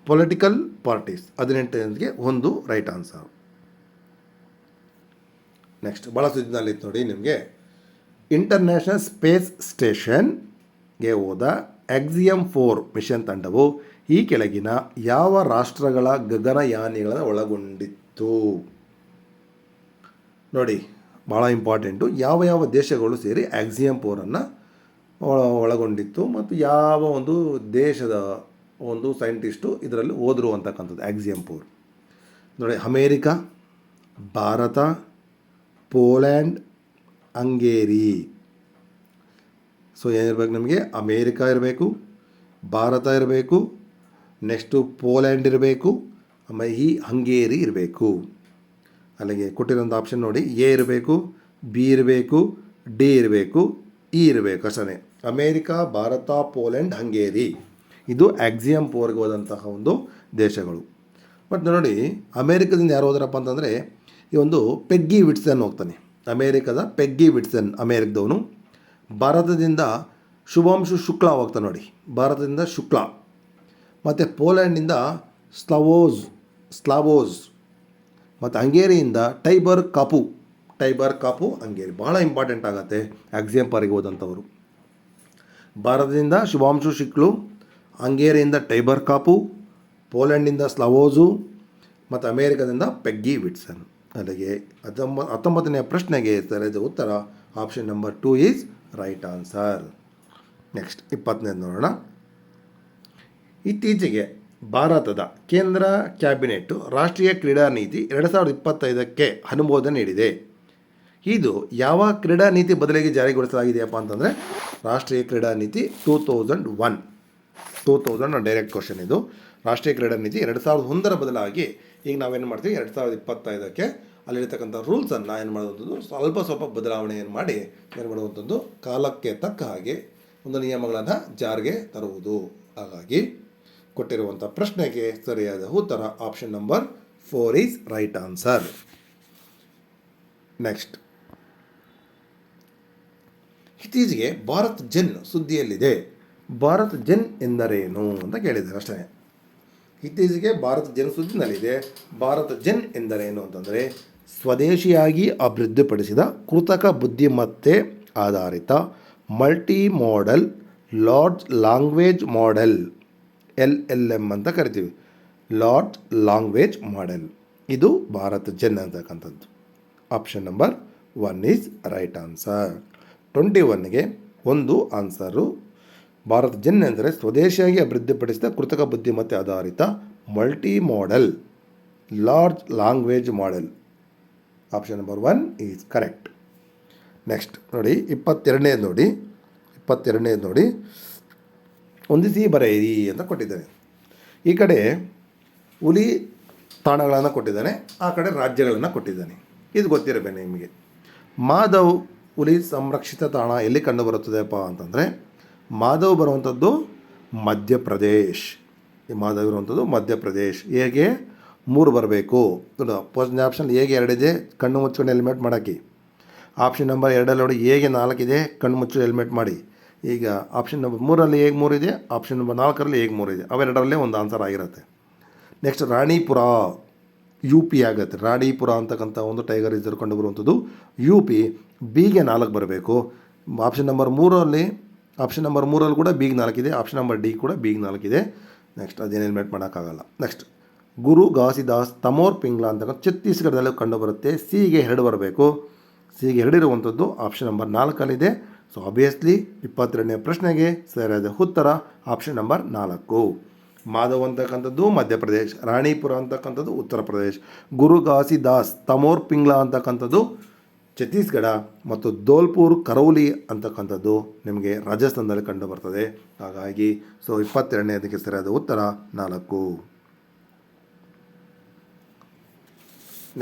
Speaker 1: ಪೊಲಿಟಿಕಲ್ ಪಾರ್ಟೀಸ್ 18ಗೆ ಒಂದು ರೈಟ್ ಆನ್ಸರ್. ನೆಕ್ಸ್ಟ್ ಭಾಳ ಸುದ್ದಿನಲ್ಲಿತ್ತು ನೋಡಿ ನಿಮಗೆ. ಇಂಟರ್ನ್ಯಾಷನಲ್ ಸ್ಪೇಸ್ ಸ್ಟೇಷನ್ಗೆ ಹೋದ Axiom 4 ಮಿಷನ್ ತಂಡವು ಈ ಕೆಳಗಿನ ಯಾವ ರಾಷ್ಟ್ರಗಳ ಗಗನಯಾನಿಗಳನ್ನು ಒಳಗೊಂಡಿತ್ತು? ನೋಡಿ ಭಾಳ ಇಂಪಾರ್ಟೆಂಟು. ಯಾವ ಯಾವ ದೇಶಗಳು ಸೇರಿ Axiom 4 ಒಳಗೊಂಡಿತ್ತು ಮತ್ತು ಯಾವ ಒಂದು ದೇಶದ ಒಂದು ಸೈಂಟಿಸ್ಟು ಇದರಲ್ಲಿ ಹೋದರು ಅಂತಕ್ಕಂಥದ್ದು. Axiom 4 ನೋಡಿ, America, Bharat, Poland, Hungary. So ಏನಿರಬೇಕು ನಮಗೆ? ಅಮೇರಿಕಾ ಇರಬೇಕು, ಭಾರತ ಇರಬೇಕು, ನೆಕ್ಸ್ಟು ಪೋಲ್ಯಾಂಡ್ ಇರಬೇಕು, ಆಮೇಲೆ ಹಂಗೇರಿ ಇರಬೇಕು. ಅಲ್ಲಿಗೆ ಕೊಟ್ಟಿರೋಂಥ ಆಪ್ಷನ್ ನೋಡಿ, ಎ ಇರಬೇಕು, ಬಿ ಇರಬೇಕು, ಡಿ ಇರಬೇಕು, ಇ ಇರಬೇಕು ಅಷ್ಟೇ. ಅಮೇರಿಕಾ, ಭಾರತ, ಪೋಲ್ಯಾಂಡ್, ಹಂಗೇರಿ ಇದು Axiom 4ಗೆ ಹೋದಂತಹ ಒಂದು ದೇಶಗಳು. ಮತ್ತು ನೋಡಿ, ಅಮೇರಿಕದಿಂದ ಯಾರು ಹೋದ್ರಪ್ಪ ಅಂತಂದರೆ ಈ ಒಂದು ಪೆಗ್ಗಿ ವಿಟ್ಸನ್ ಹೋಗ್ತಾನೆ. ಅಮೇರಿಕದ ಪೆಗ್ಗಿ ವಿಟ್ಸನ್ ಅಮೇರಿಕದವನು. ಭಾರತದಿಂದ ಶುಭಾಂಶು ಶುಕ್ಲಾ ಹೋಗ್ತಾನೆ ನೋಡಿ, ಭಾರತದಿಂದ ಶುಕ್ಲಾ. ಮತ್ತು ಪೋಲ್ಯಾಂಡಿಂದ ಸ್ಲಾವೋಸ್ ಮತ್ತು ಹಂಗೇರಿಯಿಂದ ಟೈಬರ್ ಕಾಪು ಹಂಗೇರಿ. ಭಾಳ ಇಂಪಾರ್ಟೆಂಟ್ ಆಗುತ್ತೆ Axiom 4ಗೆ ಹೋದಂಥವರು. ಭಾರತದಿಂದ ಶುಭಾಂಶು ಶುಕ್ಲು, ಹಂಗೇರಿಯಿಂದ ಟೈಬರ್ ಕಾಪು, ಪೋಲ್ಯಾಂಡಿಂದ ಸ್ಲಾವೋಸು ಮತ್ತು ಅಮೇರಿಕದಿಂದ ಪೆಗ್ಗಿ ವಿಟ್ಸನ್. ಅಲ್ಲಿಗೆ 19ನೇ ಪ್ರಶ್ನೆಗೆ ಸರಿಯಾದ ಉತ್ತರ option number 2 is right answer. Next 20ನೇದು ನೋಡೋಣ. ಇತ್ತೀಚೆಗೆ ಭಾರತದ ಕೇಂದ್ರ ಕ್ಯಾಬಿನೆಟ್ಟು ರಾಷ್ಟ್ರೀಯ ಕ್ರೀಡಾ ನೀತಿ 2025ಕ್ಕೆ ಅನುಮೋದನೆ ನೀಡಿದೆ. ಇದು ಯಾವ ಕ್ರೀಡಾ ನೀತಿ ಬದಲಿಗೆ ಜಾರಿಗೊಳಿಸಲಾಗಿದೆಯಪ್ಪ ಅಂತಂದರೆ ರಾಷ್ಟ್ರೀಯ ಕ್ರೀಡಾ ನೀತಿ 2000 ಡೈರೆಕ್ಟ್ ಕ್ವಶನ್ ಇದು. ರಾಷ್ಟ್ರೀಯ ಕ್ರೀಡಾ ನೀತಿ 2001 ಬದಲಾಗಿ ಈಗ ನಾವೇನು ಮಾಡ್ತೀವಿ 2025ಕ್ಕೆ ಅಲ್ಲಿರ್ತಕ್ಕಂಥ ರೂಲ್ಸನ್ನು ಏನು ಮಾಡುವಂಥದ್ದು ಸ್ವಲ್ಪ ಬದಲಾವಣೆಯನ್ನು ಮಾಡಿ ಏನು ಮಾಡುವಂಥದ್ದು ಕಾಲಕ್ಕೆ ತಕ್ಕ ಹಾಗೆ ಒಂದು ನಿಯಮಗಳನ್ನು ಜಾರಿಗೆ ತರುವುದು. ಹಾಗಾಗಿ ಕೊಟ್ಟಿರುವಂಥ ಪ್ರಶ್ನೆಗೆ ಸರಿಯಾದ ಉತ್ತರ option number 4 is right answer. Next, ಇತ್ತೀಚೆಗೆ ಭಾರತ್ ಜೆನ್ ಸುದ್ದಿಯಲ್ಲಿದೆ. ಭಾರತ್ ಜೆನ್ ಎಂದರೇನು ಅಂತ ಕೇಳಿದ್ದಾರೆ ಅಷ್ಟೇ. ಇತ್ತೀಚೆಗೆ ಭಾರತ್ ಜೆನ್ ಸುದ್ದಿನಲ್ಲಿದೆ. ಭಾರತ್ ಜೆನ್ ಎಂದರೇನು ಅಂತಂದರೆ ಸ್ವದೇಶಿಯಾಗಿ ಅಭಿವೃದ್ಧಿಪಡಿಸಿದ ಕೃತಕ ಬುದ್ಧಿಮತ್ತೆ ಆಧಾರಿತ multi modal large language model, LLM ಅಂತ ಕರಿತೀವಿ. ಲಾರ್ಜ್ ಲ್ಯಾಂಗ್ವೇಜ್ ಮಾಡೆಲ್ ಇದು ಭಾರತ್ ಜೆನ್ ಅಂತಕ್ಕಂಥದ್ದು. Option number 1 is right answer. 21ಗೆ ಒಂದು ಆನ್ಸರು. ಭಾರತ್ ಜೆನ್ ಎಂದರೆ ಸ್ವದೇಶಿಯಾಗಿ ಅಭಿವೃದ್ಧಿಪಡಿಸಿದ ಕೃತಕ ಬುದ್ಧಿಮತ್ತೆ ಆಧಾರಿತ multi modal large language model. Option number 1 is correct. Next ನೋಡಿ 22ನೇದು ನೋಡಿ ಹೊಂದಿಸಿ ಬರೆಯಿರಿ ಅಂತ ಕೊಟ್ಟಿದ್ದಾನೆ. ಈ ಕಡೆ ಹುಲಿ ತಾಣಗಳನ್ನು ಕೊಟ್ಟಿದ್ದಾನೆ, ಆ ಕಡೆ ರಾಜ್ಯಗಳನ್ನು ಕೊಟ್ಟಿದ್ದಾನೆ. ಇದು ಗೊತ್ತಿರಬೇಕು ನಿಮಗೆ. ಮಾಧವ್ ಹುಲಿ ಸಂರಕ್ಷಿತ ತಾಣ ಎಲ್ಲಿ ಕಂಡುಬರುತ್ತದೆಪ್ಪ ಅಂತಂದರೆ ಮಾಧವ್ ಬರುವಂಥದ್ದು ಮಧ್ಯಪ್ರದೇಶ್. ಈ ಮಾಧವ್ ಇರುವಂಥದ್ದು ಮಧ್ಯಪ್ರದೇಶ್. ಹೇಗೆ 3 ಬರಬೇಕು. ಫಸ್ಟ್ ಆಪ್ಷನ್ ಹೇಗೆ 2 ಇದೆ, ಕಣ್ಣು ಮುಚ್ಕೊಂಡು ಹೆಲ್ಮೆಟ್ ಮಾಡೋಕ್ಕೆ. ಆಪ್ಷನ್ ನಂಬರ್ 2 ನೋಡಿ ಹೇಗೆ 4 ಇದೆ, ಕಣ್ಣು ಮುಚ್ಚು ಹೆಲ್ಮೆಟ್ ಮಾಡಿ. ಈಗ ಆಪ್ಷನ್ ನಂಬರ್ 3 ಹೇಗೆ 3 ಇದೆ, ಆಪ್ಷನ್ ನಂಬರ್ 4 ಹೇಗೆ 3 ಇದೆ. ಅವೆರಡರಲ್ಲೇ ಒಂದು ಆನ್ಸರ್ ಆಗಿರುತ್ತೆ. ನೆಕ್ಸ್ಟ್ ರಾಣಿಪುರ UP ಆಗುತ್ತೆ. ರಾಣಿಪುರ ಅಂತಕ್ಕಂಥ ಒಂದು ಟೈಗರ್ ರಿಸರ್ವ್ ಕಂಡು ಬರುವಂಥದ್ದು UP. ಬಿಗೆ 4 ಬರಬೇಕು. ಆಪ್ಷನ್ ನಂಬರ್ 3 ಕೂಡ ಬಿಗೆ 4 ಇದೆ. ಆಪ್ಷನ್ ನಂಬರ್ ಡಿ ಕೂಡ ಬಿಗೆ 4 ಇದೆ. ನೆಕ್ಸ್ಟ್ ಅದೇನು ಹೆಲ್ಮೆಟ್ ಮಾಡೋಕ್ಕಾಗಲ್ಲ. ನೆಕ್ಸ್ಟ್ ಗುರು ಘಾಸಿದಾಸ್ ತಮೋರ್ ಪಿಂಗ್ಲಾ ಅಂತಕ್ಕಂಥ ಛತ್ತೀಸ್ಗಢದಲ್ಲಿ ಕಂಡುಬರುತ್ತೆ. ಸಿಗೆ 2 ಬರಬೇಕು. ಸಿಗೆ 2 ಇರುವಂಥದ್ದು ಆಪ್ಷನ್ ನಂಬರ್ 4 ಸೊ ಆಬ್ವಿಯಸ್ಲಿ 22ನೇ ಪ್ರಶ್ನೆಗೆ ಸರಿಯಾದ ಉತ್ತರ ಆಪ್ಷನ್ ನಂಬರ್ 4. ಮಾಧವ್ ಅಂತಕ್ಕಂಥದ್ದು ಮಧ್ಯಪ್ರದೇಶ್, ರಾಣಿಪುರ ಅಂತಕ್ಕಂಥದ್ದು ಉತ್ತರ ಪ್ರದೇಶ್, ಗುರು ಘಾಸಿದಾಸ್ ತಮೋರ್ ಪಿಂಗ್ಲಾ ಅಂತಕ್ಕಂಥದ್ದು ಛತ್ತೀಸ್ಗಢ ಮತ್ತು ಧೋಲ್ಪುರ್ ಕರೌಲಿ ಅಂತಕ್ಕಂಥದ್ದು ನಿಮಗೆ ರಾಜಸ್ಥಾನದಲ್ಲಿ ಕಂಡು ಬರ್ತದೆ. ಹಾಗಾಗಿ ಸೊ 22ನೇದಕ್ಕೆ ಸರಿಯಾದ ಉತ್ತರ 4.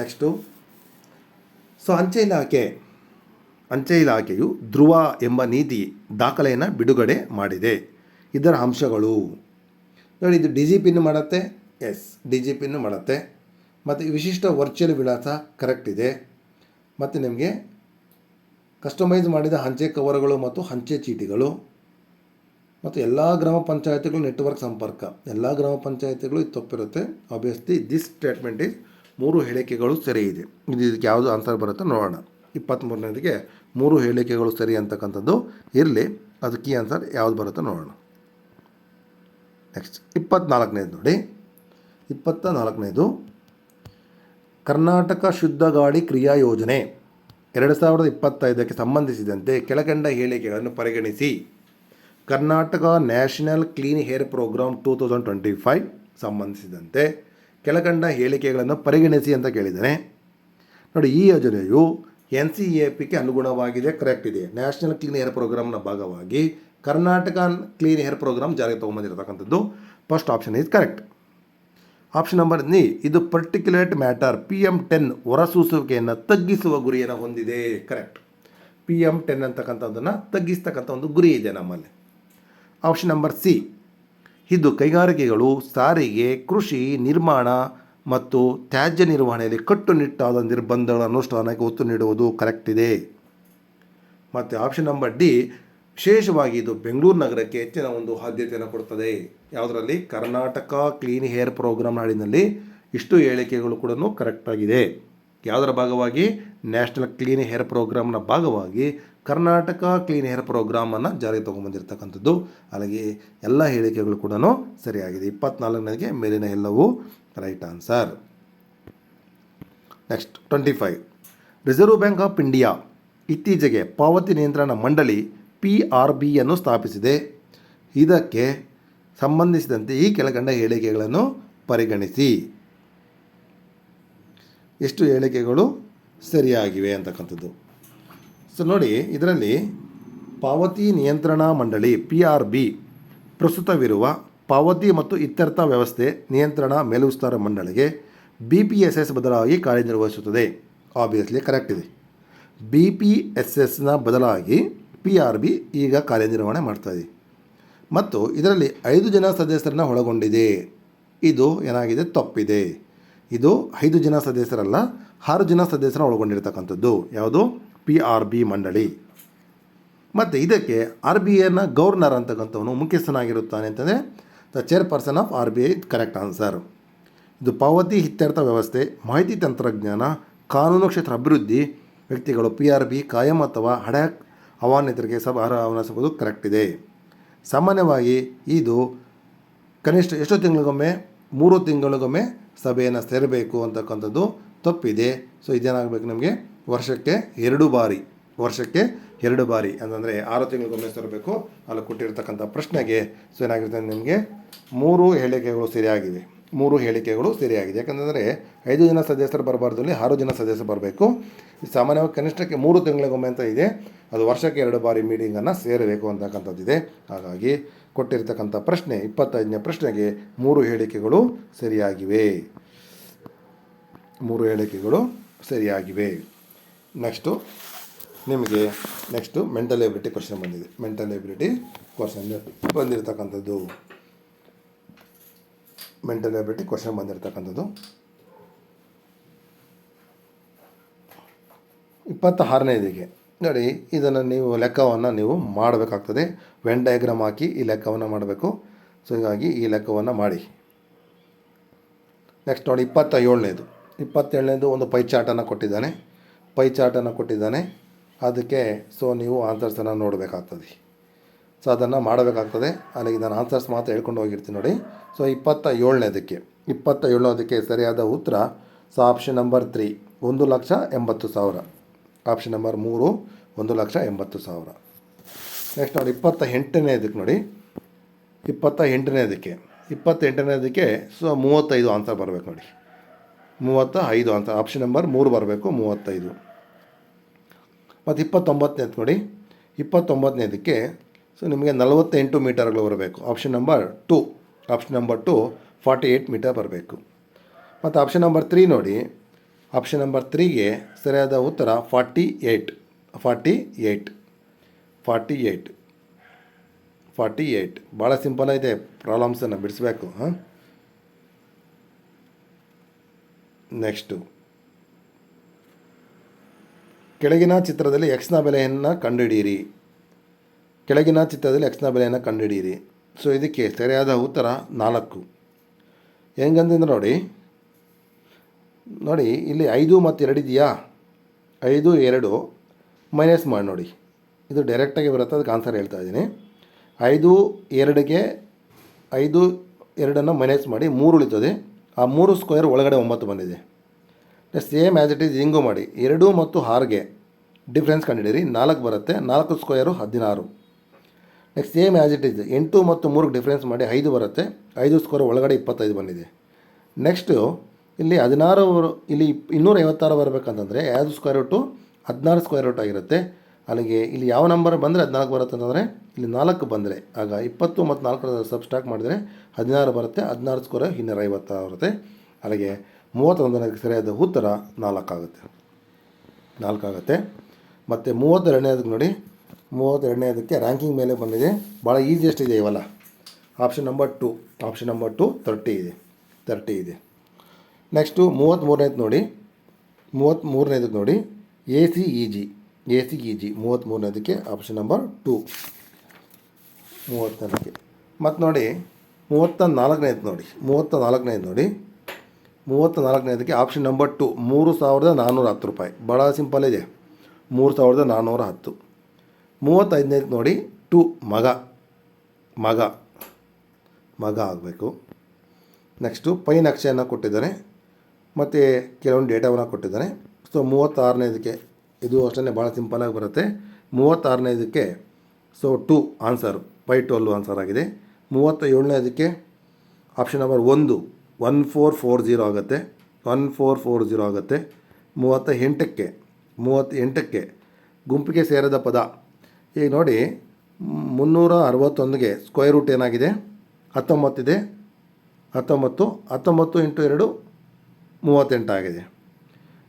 Speaker 1: ನೆಕ್ಸ್ಟು ಸೊ ಅಂಚೆ ಇಲಾಖೆಯು ಧ್ರುವ ಎಂಬ ನೀತಿ ದಾಖಲೆಯನ್ನು ಬಿಡುಗಡೆ ಮಾಡಿದೆ. ಇದರ ಅಂಶಗಳು ನೋಡಿ, ಇದು DGPನೂ ಮಾಡುತ್ತೆ. DGPನೂ ಮಾಡುತ್ತೆ. ಮತ್ತು ವಿಶಿಷ್ಟ ವರ್ಚುವಲ್ ವಿಳಾಸ ಕರೆಕ್ಟ್ ಇದೆ. ಮತ್ತು ನಿಮಗೆ ಕಸ್ಟಮೈಸ್ ಮಾಡಿದ ಹಂಚೆ ಕವರ್ಗಳು ಮತ್ತು ಹಂಚೆ ಚೀಟಿಗಳು ಮತ್ತು ಎಲ್ಲ ಗ್ರಾಮ ಪಂಚಾಯತಿಗಳು ನೆಟ್ವರ್ಕ್ ಸಂಪರ್ಕ. ಎಲ್ಲ ಗ್ರಾಮ ಪಂಚಾಯತಿಗಳು ಇದು ತಪ್ಪಿರುತ್ತೆ. ಆಬ್ವಿಯಸ್ಲಿ ದಿಸ್ ಸ್ಟೇಟ್ಮೆಂಟ್ ಈಸ್ 3 ಹೇಳಿಕೆಗಳು ಸರಿ ಇದೆ. ಇದಕ್ಕೆ ಯಾವುದು ಆನ್ಸರ್ ಬರುತ್ತೆ ನೋಡೋಣ. 23ನೇದಕ್ಕೆ 3 ಹೇಳಿಕೆಗಳು ಸರಿ ಅಂತಕ್ಕಂಥದ್ದು ಇರಲಿ. ಅದು ಕೀ ಆನ್ಸರ್ ಯಾವುದು ಬರುತ್ತೆ ನೋಡೋಣ. ನೆಕ್ಸ್ಟ್ 24ನೇದು ನೋಡಿ. 24ನೇದು ಕರ್ನಾಟಕ ಶುದ್ಧ ಗಾಳಿ ಕ್ರಿಯಾ ಯೋಜನೆ 2025ಕ್ಕೆ ಸಂಬಂಧಿಸಿದಂತೆ ಕೆಳಕಂಡ ಹೇಳಿಕೆಗಳನ್ನು ಪರಿಗಣಿಸಿ. Karnataka national clean air programme 2025 ಸಂಬಂಧಿಸಿದಂತೆ ಕೆಳಕಂಡ ಹೇಳಿಕೆಗಳನ್ನು ಪರಿಗಣಿಸಿ ಅಂತ ಕೇಳಿದ್ದಾನೆ. ನೋಡಿ, ಈ ಯೋಜನೆಯು NCEAPಗೆ ಅನುಗುಣವಾಗಿದೆ, ಕರೆಕ್ಟ್ ಇದೆ. ನ್ಯಾಷನಲ್ ಕ್ಲೀನ್ ಏರ್ ಪ್ರೋಗ್ರಾಮ್ನ ಭಾಗವಾಗಿ ಕರ್ನಾಟಕ ಕ್ಲೀನ್ ಏರ್ ಪ್ರೋಗ್ರಾಮ್ ಜಾರಿಗೆ ತೊಗೊಂಬಂದಿರತಕ್ಕಂಥದ್ದು. First option is correct. Option number ನಿ, ಇದು ಪರ್ಟಿಕ್ಯುಲೇಟ್ ಮ್ಯಾಟರ್ PM10 ಹೊರಸೂಸುವಿಕೆಯನ್ನು ತಗ್ಗಿಸುವ ಗುರಿಯನ್ನು ಹೊಂದಿದೆ. ಕರೆಕ್ಟ್. PM10 ಅಂತಕ್ಕಂಥದ್ದನ್ನು ತಗ್ಗಿಸ್ತಕ್ಕಂಥ ಒಂದು ಗುರಿ ಇದೆ ನಮ್ಮಲ್ಲಿ. ಆಪ್ಷನ್ ನಂಬರ್ ಸಿ, ಇದು ಕೈಗಾರಿಕೆಗಳು, ಸಾರಿಗೆ, ಕೃಷಿ, ನಿರ್ಮಾಣ ಮತ್ತು ತ್ಯಾಜ್ಯ ನಿರ್ವಹಣೆಯಲ್ಲಿ ಕಟ್ಟುನಿಟ್ಟಾದ ನಿರ್ಬಂಧಗಳ ಅನುಷ್ಠಾನಕ್ಕೆ ಒತ್ತು ನೀಡುವುದು. ಕರೆಕ್ಟ್ ಇದೆ. ಮತ್ತು ಆಪ್ಷನ್ ನಂಬರ್ ಡಿ, ವಿಶೇಷವಾಗಿ ಇದು ಬೆಂಗಳೂರು ನಗರಕ್ಕೆ ಹೆಚ್ಚಿನ ಒಂದು ಆದ್ಯತೆಯನ್ನು ಕೊಡುತ್ತದೆ. ಯಾವುದರಲ್ಲಿ? ಕರ್ನಾಟಕ ಕ್ಲೀನ್ ಏರ್ ಪ್ರೋಗ್ರಾಮ್ ನಾಡಿನಲ್ಲಿ ಇಷ್ಟು ಹೇಳಿಕೆಗಳು ಕೂಡ ಕರೆಕ್ಟಾಗಿದೆ. ಯಾವುದರ ಭಾಗವಾಗಿ? ನ್ಯಾಷನಲ್ ಕ್ಲೀನ್ ಏರ್ ಪ್ರೋಗ್ರಾಮ್ನ ಭಾಗವಾಗಿ ಕರ್ನಾಟಕ ಕ್ಲೀನ್ ಏರ್ ಪ್ರೋಗ್ರಾಮನ್ನು ಜಾರಿಗೆ ತೊಗೊಂಬಂದಿರತಕ್ಕಂಥದ್ದು. ಹಾಗಾಗಿ ಎಲ್ಲ ಹೇಳಿಕೆಗಳು ಕೂಡ ಸರಿಯಾಗಿದೆ. 24ನೇಗೆ ಮೇಲಿನ ಎಲ್ಲವೂ right answer. Next 25, reserve bank of India ಇತ್ತೀಚೆಗೆ ಪಾವತಿ ನಿಯಂತ್ರಣ ಮಂಡಳಿ PRBಯನ್ನು ಸ್ಥಾಪಿಸಿದೆ. ಇದಕ್ಕೆ ಸಂಬಂಧಿಸಿದಂತೆ ಈ ಕೆಳಕಂಡ ಹೇಳಿಕೆಗಳನ್ನು ಪರಿಗಣಿಸಿ. ಎಷ್ಟು ಹೇಳಿಕೆಗಳು ಸರಿಯಾಗಿವೆ ಅಂತಕ್ಕಂಥದ್ದು. ಸೊ ನೋಡಿ, ಇದರಲ್ಲಿ ಪಾವತಿ ನಿಯಂತ್ರಣಾ ಮಂಡಳಿ PRB ಪ್ರಸ್ತುತವಿರುವ ಪಾವತಿ ಮತ್ತು ಇತ್ಯರ್ಥ ವ್ಯವಸ್ಥೆ ನಿಯಂತ್ರಣ ಮೇಲ್ವಿಸ್ತಾರ ಮಂಡಳಿಗೆ BPSS ಬದಲಾಗಿ ಕಾರ್ಯನಿರ್ವಹಿಸುತ್ತದೆ. ಆಬ್ವಿಯಸ್ಲಿ ಕರೆಕ್ಟ್ ಇದೆ. BPSSನ ಬದಲಾಗಿ PRB ಈಗ ಕಾರ್ಯನಿರ್ವಹಣೆ ಮಾಡ್ತಾಯಿದೆ ಮತ್ತು ಇದರಲ್ಲಿ 5 ಜನ ಸದಸ್ಯರನ್ನ ಒಳಗೊಂಡಿದೆ. ಇದು ಏನಾಗಿದೆ? ತಪ್ಪಿದೆ. ಇದು 5 ಜನ ಸದಸ್ಯರಲ್ಲ, 6 ಜನ ಸದಸ್ಯರನ್ನ ಒಳಗೊಂಡಿರ್ತಕ್ಕಂಥದ್ದು. ಯಾವುದು? PRB ಮಂಡಳಿ. ಮತ್ತು ಇದಕ್ಕೆ RBIನ ಗವರ್ನರ್ ಅಂತಕ್ಕಂಥವನು ಮುಖ್ಯಸ್ಥನಾಗಿರುತ್ತಾನೆ ಅಂತಂದರೆ the chairperson of RBI. Correct answer. ಇದು ಪಾವತಿ ಇತ್ಯರ್ಥ ವ್ಯವಸ್ಥೆ, ಮಾಹಿತಿ ತಂತ್ರಜ್ಞಾನ, ಕಾನೂನು ಕ್ಷೇತ್ರ ಅಭಿವೃದ್ಧಿ ವ್ಯಕ್ತಿಗಳು PRB ಕಾಯಂ ಅಥವಾ ಹಡಾಕ್ ಆಹ್ವಾನಿತರಿಗೆ ಆಹ್ವಾನಿಸಬಹುದು. ಕರೆಕ್ಟ್ ಇದೆ. ಸಾಮಾನ್ಯವಾಗಿ ಇದು ಕನಿಷ್ಠ ಎಷ್ಟು ತಿಂಗಳಿಗೊಮ್ಮೆ? 3 ತಿಂಗಳಿಗೊಮ್ಮೆ ಸಭೆಯನ್ನು ಸೇರಬೇಕು ಅಂತಕ್ಕಂಥದ್ದು ತಪ್ಪಿದೆ. ಸೊ ಇದೇನಾಗಬೇಕು ನಮಗೆ? ವರ್ಷಕ್ಕೆ 2 ಬಾರಿ. ವರ್ಷಕ್ಕೆ 2 ಬಾರಿ ಅಂತಂದರೆ 6 ತಿಂಗಳಿಗೊಮ್ಮೆ ಸೇರಬೇಕು. ಅಲ್ಲಿ ಕೊಟ್ಟಿರ್ತಕ್ಕಂಥ ಪ್ರಶ್ನೆಗೆ ಸೊ ಏನಾಗಿರ್ತದೆ ನಿಮಗೆ? 3 ಹೇಳಿಕೆಗಳು ಸರಿಯಾಗಿವೆ. 3 ಹೇಳಿಕೆಗಳು ಸರಿಯಾಗಿದೆ. ಯಾಕಂದರೆ 5 ಜನ ಸದಸ್ಯರು ಬರಬಾರ್ದಲ್ಲಿ 6 ಜನ ಸದಸ್ಯರು ಬರಬೇಕು. ಸಾಮಾನ್ಯವಾಗಿ ಕನಿಷ್ಠಕ್ಕೆ 3 ತಿಂಗಳಿಗೊಮ್ಮೆ ಅಂತ ಇದೆ. ಅದು ವರ್ಷಕ್ಕೆ 2 ಬಾರಿ ಮೀಟಿಂಗನ್ನು ಸೇರಬೇಕು ಅಂತಕ್ಕಂಥದ್ದಿದೆ. ಹಾಗಾಗಿ ಕೊಟ್ಟಿರ್ತಕ್ಕಂಥ ಪ್ರಶ್ನೆ 25ನೇ ಪ್ರಶ್ನೆಗೆ 3 ಹೇಳಿಕೆಗಳು ಸರಿಯಾಗಿವೆ. 3 ಹೇಳಿಕೆಗಳು ಸರಿಯಾಗಿವೆ. ನೆಕ್ಸ್ಟು ನಿಮಗೆ ಮೆಂಟಲ್ ಎಬಿಲಿಟಿ ಕ್ವಶನ್ ಬಂದಿದೆ. ಮೆಂಟಲ್ ಎಬಿಲಿಟಿ ಕ್ವಶನ್ ಬಂದಿರತಕ್ಕಂಥದ್ದು. ಮೆಂಟಲ್ ಎಬಿಲಿಟಿ ಕ್ವಶನ್ ಬಂದಿರತಕ್ಕಂಥದ್ದು 26ನೇದಿಗೆ ನೋಡಿ. ಇದನ್ನು ನೀವು ಲೆಕ್ಕವನ್ನು ನೀವು ಮಾಡಬೇಕಾಗ್ತದೆ. ವೆನ್ ಡಯಾಗ್ರಾಮ್ ಹಾಕಿ ಈ ಲೆಕ್ಕವನ್ನು ಮಾಡಬೇಕು. ಸೊ ಹೀಗಾಗಿ ಈ ಲೆಕ್ಕವನ್ನು ಮಾಡಿ. ನೆಕ್ಸ್ಟ್ ನೋಡಿ 27ನೇದು ಒಂದು ಪೈ ಚಾರ್ಟನ್ನು ಕೊಟ್ಟಿದ್ದಾನೆ. ಅದಕ್ಕೆ ಸೊ ನೀವು ಆನ್ಸರ್ಸನ್ನು ನೋಡಬೇಕಾಗ್ತದೆ. ಸೊ ಅದನ್ನು ಮಾಡಬೇಕಾಗ್ತದೆ. ಅಲ್ಲಿಗೆ ನಾನು ಆನ್ಸರ್ಸ್ ಮಾತ್ರ ಹೇಳ್ಕೊಂಡು ಹೋಗಿರ್ತೀನಿ ನೋಡಿ. ಸೊ 27ನೇದಕ್ಕೆ ಸರಿಯಾದ ಉತ್ತರ so option number 3 1,80,000. Option number 3 1,80,000. Next ನೋಡಿ 28ನೇದಕ್ಕೆ ನೋಡಿ. 28ನೇದಕ್ಕೆ ಸೊ 35 ಆನ್ಸರ್ ಬರಬೇಕು ನೋಡಿ. 35 ಆನ್ಸರ್. ಆಪ್ಷನ್ ನಂಬರ್ 3 ಬರಬೇಕು, 35. ಮತ್ತು 29ನೇದು ನೋಡಿ. 29ನೇದಕ್ಕೆ ಸೊ ನಿಮಗೆ 48 ಮೀಟರ್ಗಳು ಬರಬೇಕು. ಆಪ್ಷನ್ ನಂಬರ್ 2 48 ಮೀಟರ್ ಬರಬೇಕು. ಮತ್ತು ಆಪ್ಷನ್ ನಂಬರ್ 3 ನೋಡಿ. ಆಪ್ಷನ್ ನಂಬರ್ 3ಗೆ ಸರಿಯಾದ ಉತ್ತರ 48. ಭಾಳ ಸಿಂಪಲ್ ಇದೆ. ಪ್ರಾಬ್ಲಮ್ಸನ್ನು ಬಿಡಿಸ್ಬೇಕು. ನೆಕ್ಸ್ಟು ಕೆಳಗಿನ ಚಿತ್ರದಲ್ಲಿ ಎಕ್ಸ್ನ ಬೆಲೆಯನ್ನು ಕಂಡುಹಿಡಿಯಿರಿ. ಕೆಳಗಿನ ಚಿತ್ರದಲ್ಲಿ ಎಕ್ಸ್ನ ಬೆಲೆಯನ್ನು ಕಂಡುಹಿಡಿಯಿರಿ. ಸೊ ಇದಕ್ಕೆ ಸರಿಯಾದ ಉತ್ತರ 4. ಹೆಂಗಂತಂದ್ರೆ ನೋಡಿ ಇಲ್ಲಿ 5 ಮತ್ತು 2 ಇದೆಯಾ, 5 2 ಮೈನಸ್ ಮಾಡಿ ನೋಡಿ, ಇದು ಡೈರೆಕ್ಟಾಗಿ ಬರುತ್ತೆ. ಅದಕ್ಕೆ ಆನ್ಸರ್ ಹೇಳ್ತಾ ಇದ್ದೀನಿ. 5 2ಗೆ 5 2 ಮೈನಸ್ ಮಾಡಿ 3 ಉಳಿತದೆ. ಆ 3 ಸ್ಕ್ವೇರ್ ಒಳಗಡೆ 9 ಬಂದಿದೆ. ಸೇಮ್ ಆ್ಯಸ್ ಇಟ್ ಈಸ್ ಹಿಂಗೂ ಮಾಡಿ. 2 ಮತ್ತು 6ಗೆ ಡಿಫ್ರೆನ್ಸ್ ಕಂಡುಹಿಡಿಯಿರಿ. 4 ಬರುತ್ತೆ. 4 square 16. Next same as it is 8 ಮತ್ತು 3ಗೆ ಡಿಫ್ರೆನ್ಸ್ ಮಾಡಿ 5 ಬರುತ್ತೆ. 5 ಸ್ಕ್ವೇರ್ ಒಳಗಡೆ 25 ಬಂದಿದೆ. ನೆಕ್ಸ್ಟು ಇಲ್ಲಿ 16 ಇಲ್ಲಿ 256 ಬರಬೇಕಂತಂದರೆ 5 ಸ್ಕ್ವೇರ್ ರೂಟು 16 ಸ್ಕ್ವೇರ್ ರೂಟ್ ಆಗಿರುತ್ತೆ. ಅಲ್ಲಿಗೆ ಇಲ್ಲಿ ಯಾವ ನಂಬರ್ ಬಂದರೆ 14 ಬರುತ್ತೆ ಅಂತಂದರೆ ಇಲ್ಲಿ 4 ಬಂದರೆ ಆಗ 20 ಮತ್ತು 4 ಸಬ್ಸ್ಟ್ರಾಕ್ಟ್ ಮಾಡಿದರೆ 16 ಬರುತ್ತೆ. 16 ಸ್ಕ್ವೇರ್ 256 ಬರುತ್ತೆ. ಅಲ್ಲಿಗೆ 31ಕ್ಕೆ ಸರಿಯಾದ ಉತ್ತರ 4 ಆಗುತ್ತೆ. ಮತ್ತು 32ನೇದಕ್ಕೆ ನೋಡಿ, 32ನೇದಕ್ಕೆ ರ್ಯಾಂಕಿಂಗ್ ಮೇಲೆ ಬಂದಿದೆ. ಭಾಳ ಈಸಿಯೆಸ್ಟ್ ಇದೆ ಇವಲ್ಲ. ಆಪ್ಷನ್ ನಂಬರ್ 2 30 ಇದೆ. ನೆಕ್ಸ್ಟು 33ನೇದು ನೋಡಿ, 33ನೇದಕ್ಕೆ ನೋಡಿ ಎ ಸಿ ಇ ಜಿ 33ನೇದಕ್ಕೆ ಆಪ್ಷನ್ ನಂಬರ್ 2 34ಕ್ಕೆ. ಮತ್ತು ನೋಡಿ 34ನೇದು ನೋಡಿ, 34ನೇದಕ್ಕೆ ಆಪ್ಷನ್ ನಂಬರ್ 2 3410 ರೂಪಾಯಿ. ಭಾಳ ಸಿಂಪಲ್ ಇದೆ, 3410. 35ನೇದಕ್ಕೆ ನೋಡಿ 2 ಮಗ ಆಗಬೇಕು. ನೆಕ್ಸ್ಟು ಪೈ ನಕ್ಷೆಯನ್ನು ಕೊಟ್ಟಿದ್ದಾನೆ ಮತ್ತು ಕೆಲವೊಂದು ಡೇಟಾವನ್ನು ಕೊಟ್ಟಿದ್ದಾನೆ. ಸೊ 36ನೇದಕ್ಕೆ ಇದು ಅಷ್ಟೇ ಭಾಳ ಸಿಂಪಲಾಗಿ ಬರುತ್ತೆ. 36ನೇದಕ್ಕೆ ಸೊ 2 ಆನ್ಸರ್ ಪೈ 12 ಆನ್ಸರ್ ಆಗಿದೆ. 37ನೇದಕ್ಕೆ ಆಪ್ಷನ್ ನಂಬರ್ 1 1440 ಆಗುತ್ತೆ. 38ಕ್ಕೆ ಗುಂಪಿಗೆ ಸೇರಿದ ಪದ. ಈಗ ನೋಡಿ 361ಗೆ ಸ್ಕ್ವೇರ್ ರೂಟ್ ಏನಾಗಿದೆ 19 ಇದೆ. 19 × 2 38 ಆಗಿದೆ.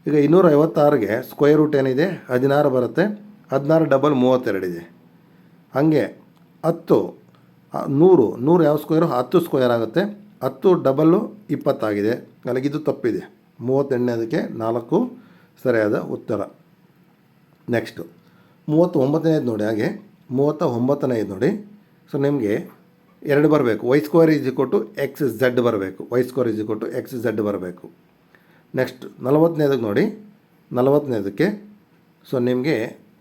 Speaker 1: ಈಗ 256ಗೆ ಸ್ಕ್ವೇರ್ ರೂಟ್ ಏನಿದೆ 16 ಬರುತ್ತೆ. 16 ಡಬಲ್ 32 ಇದೆ. ಹಾಗೆ 10 100 ಯಾವ ಸ್ಕ್ವೇರು 10 ಸ್ಕ್ವೇರ್ ಆಗುತ್ತೆ. 10 ಡಬಲ್ಲು 20 ಆಗಿದೆ. ಅಲ್ಲಿಗೆ ಇದು ತಪ್ಪಿದೆ. 38ನೇದಕ್ಕೆ 4 ಸರಿಯಾದ ಉತ್ತರ. ನೆಕ್ಸ್ಟು 39ನೇದು ನೋಡಿ, ಹಾಗೆ 39ನೇದು ನೋಡಿ. ಸೊ ನಿಮಗೆ 2 ಬರಬೇಕು. y² = xz ಬರಬೇಕು. y² = xz ಬರಬೇಕು. ನೆಕ್ಸ್ಟ್ 40ನೇದಕ್ಕೆ ನೋಡಿ, 40ನೇದಕ್ಕೆ ಸೊ ನಿಮಗೆ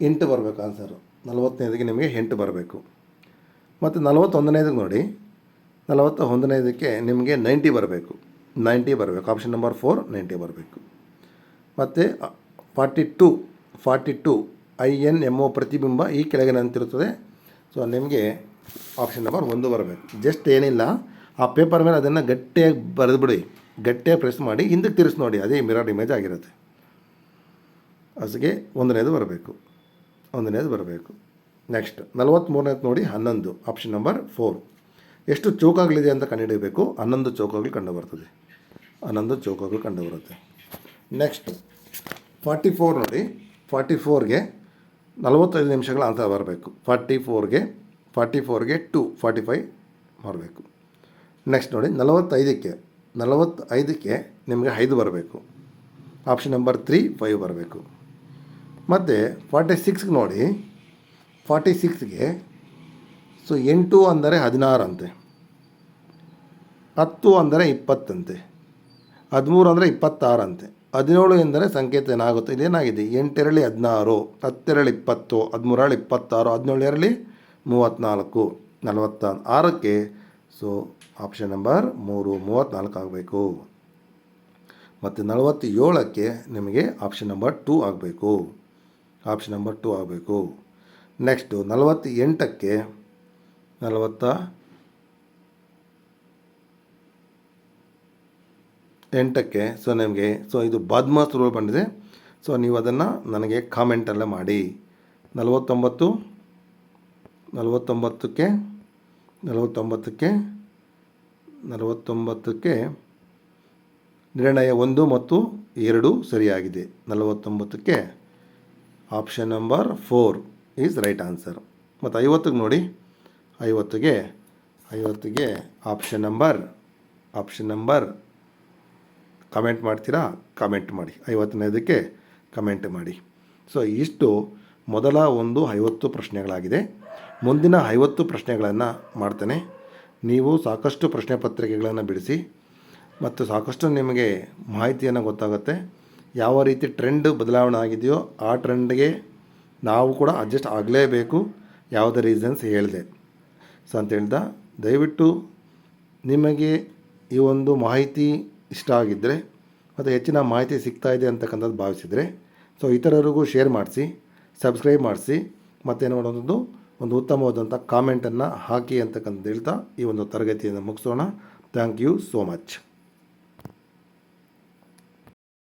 Speaker 1: 8 ಬರಬೇಕು ಆನ್ಸರು. 40ನೇದಕ್ಕೆ ನಿಮಗೆ 8 ಬರಬೇಕು. ಮತ್ತು 41ನೇದಕ್ಕೆ ನೋಡಿ, 41ನೇದಕ್ಕೆ ನಿಮಗೆ 90 ಬರಬೇಕು. ಆಪ್ಷನ್ ನಂಬರ್ 4 90 ಬರಬೇಕು. ಮತ್ತು 42 INMO ಪ್ರತಿಬಿಂಬ ಈ ಕೆಳಗಿನಂತಿರುತ್ತದೆ. ಸೊ ನಿಮಗೆ ಆಪ್ಷನ್ ನಂಬರ್ 1 ಬರಬೇಕು. ಜಸ್ಟ್ ಏನಿಲ್ಲ, ಆ ಪೇಪರ್ ಮೇಲೆ ಅದನ್ನು ಗಟ್ಟಿಯಾಗಿ ಬರೆದುಬಿಡಿ, ಗಟ್ಟಿಯಾಗಿ ಪ್ರೆಸ್ ಮಾಡಿ ಹಿಂದಕ್ಕೆ ತಿರ್ಸಿ ನೋಡಿ, ಅದೇ ಮಿರರ್ ಇಮೇಜ್ ಆಗಿರುತ್ತೆ. ಅಸಿಗೆ 1ನೇದು ಬರಬೇಕು. ನೆಕ್ಸ್ಟ್ 43ನೇದು ನೋಡಿ 11 ಆಪ್ಷನ್ ನಂಬರ್ 4. ಎಷ್ಟು ಚೌಕಗಳಿದೆ ಅಂತ ಕಂಡುಹಿಡಬೇಕು. 11 ಚೌಕಗಳು ಕಂಡುಬರ್ತದೆ. 11 ಚೌಕಗಳು ಕಂಡುಬರುತ್ತೆ. ನೆಕ್ಸ್ಟ್ 44 ನೋಡಿ, 44ಗೆ 45 ನಿಮಿಷಗಳ ಆನ್ಸರ್ ಬರಬೇಕು. 44ಗೆ 2:45 ಬರಬೇಕು. ನೆಕ್ಸ್ಟ್ ನೋಡಿ 45ಕ್ಕೆ ನಿಮಗೆ 5 ಬರಬೇಕು. ಆಪ್ಷನ್ ನಂಬರ್ 3 5 ಬರಬೇಕು. ಮತ್ತು 46ಗೆ ನೋಡಿ, 46ಗೆ ಸೊ 8 ಅಂದರೆ 16 ಅಂತೆ, 10 ಅಂದರೆ 20 ಅಂತೆ, 13 ಅಂದರೆ 26 ಅಂತೆ, 17 ಎಂದರೆ ಸಂಕೇತ ಏನಾಗುತ್ತೆ, ಇದೇನಾಗಿದೆ 8 2 16, 10 2 20, 13 26, 17 34, 46ಕ್ಕೆ ಸೊ ಆಪ್ಷನ್ ನಂಬರ್ 3 34 ಆಗಬೇಕು. ಮತ್ತು 47ಕ್ಕೆ ನಿಮಗೆ ಆಪ್ಷನ್ ನಂಬರ್ 2 ಆಗಬೇಕು. ನೆಕ್ಸ್ಟು 48ಕ್ಕೆ ಸೊ ನಿಮಗೆ ಸೊ ಇದು ಬಾದ್ಮಾಸ್ ರೂಲ್ ಬಂದಿದೆ. ಸೊ ನೀವು ಅದನ್ನು ನನಗೆ ಕಾಮೆಂಟಲ್ಲೇ ಮಾಡಿ. 49ಕ್ಕೆ ನಿರ್ಣಯ 1 ಮತ್ತು 2 ಸರಿಯಾಗಿದೆ. 49ಕ್ಕೆ option number 4 is right answer. ಮತ್ತು 50ಕ್ಕೆ ನೋಡಿ, 50ಕ್ಕೆ ಆಪ್ಷನ್ ನಂಬರ್ ಕಮೆಂಟ್ ಮಾಡ್ತೀರಾ? ಕಮೆಂಟ್ ಮಾಡಿ. 50ನೇದಕ್ಕೆ ಕಮೆಂಟ್ ಮಾಡಿ. ಸೊ ಇಷ್ಟು ಮೊದಲ ಒಂದು 50 ಪ್ರಶ್ನೆಗಳಾಗಿದೆ. ಮುಂದಿನ 50 ಪ್ರಶ್ನೆಗಳನ್ನು ಮಾಡ್ತೇನೆ. ನೀವು ಸಾಕಷ್ಟು ಪ್ರಶ್ನೆ ಪತ್ರಿಕೆಗಳನ್ನು ಬಿಡಿಸಿ ಮತ್ತು ಸಾಕಷ್ಟು ನಿಮಗೆ ಮಾಹಿತಿಯನ್ನು ಗೊತ್ತಾಗುತ್ತೆ. ಯಾವ ರೀತಿ ಟ್ರೆಂಡ್ ಬದಲಾವಣೆ ಆಗಿದೆಯೋ ಆ ಟ್ರೆಂಡ್ಗೆ ನಾವು ಕೂಡ ಅಡ್ಜಸ್ಟ್ ಆಗಲೇಬೇಕು, ಯಾವುದೇ ರೀಸನ್ಸ್ ಹೇಳಿದೆ. ಸೊ ಅಂತ ಹೇಳ್ತಾ, ದಯವಿಟ್ಟು ನಿಮಗೆ ಈ ಒಂದು ಮಾಹಿತಿ ಇಷ್ಟ ಆಗಿದ್ದರೆ ಮತ್ತು ಹೆಚ್ಚಿನ ಮಾಹಿತಿ ಸಿಗ್ತಾ ಇದೆ ಅಂತಕ್ಕಂಥದ್ದು ಭಾವಿಸಿದರೆ ಸೊ ಇತರರಿಗೂ ಶೇರ್ ಮಾಡಿಸಿ, ಸಬ್ಸ್ಕ್ರೈಬ್ ಮಾಡಿಸಿ, ಮತ್ತೇನು ಮಾಡೋದು, ಒಂದು ಉತ್ತಮವಾದಂಥ ಕಾಮೆಂಟನ್ನು ಹಾಕಿ ಅಂತಕ್ಕಂಥದ್ದು ಹೇಳ್ತಾ ಈ ಒಂದು ತರಗತಿಯನ್ನು ಮುಗಿಸೋಣ. Thank you so much.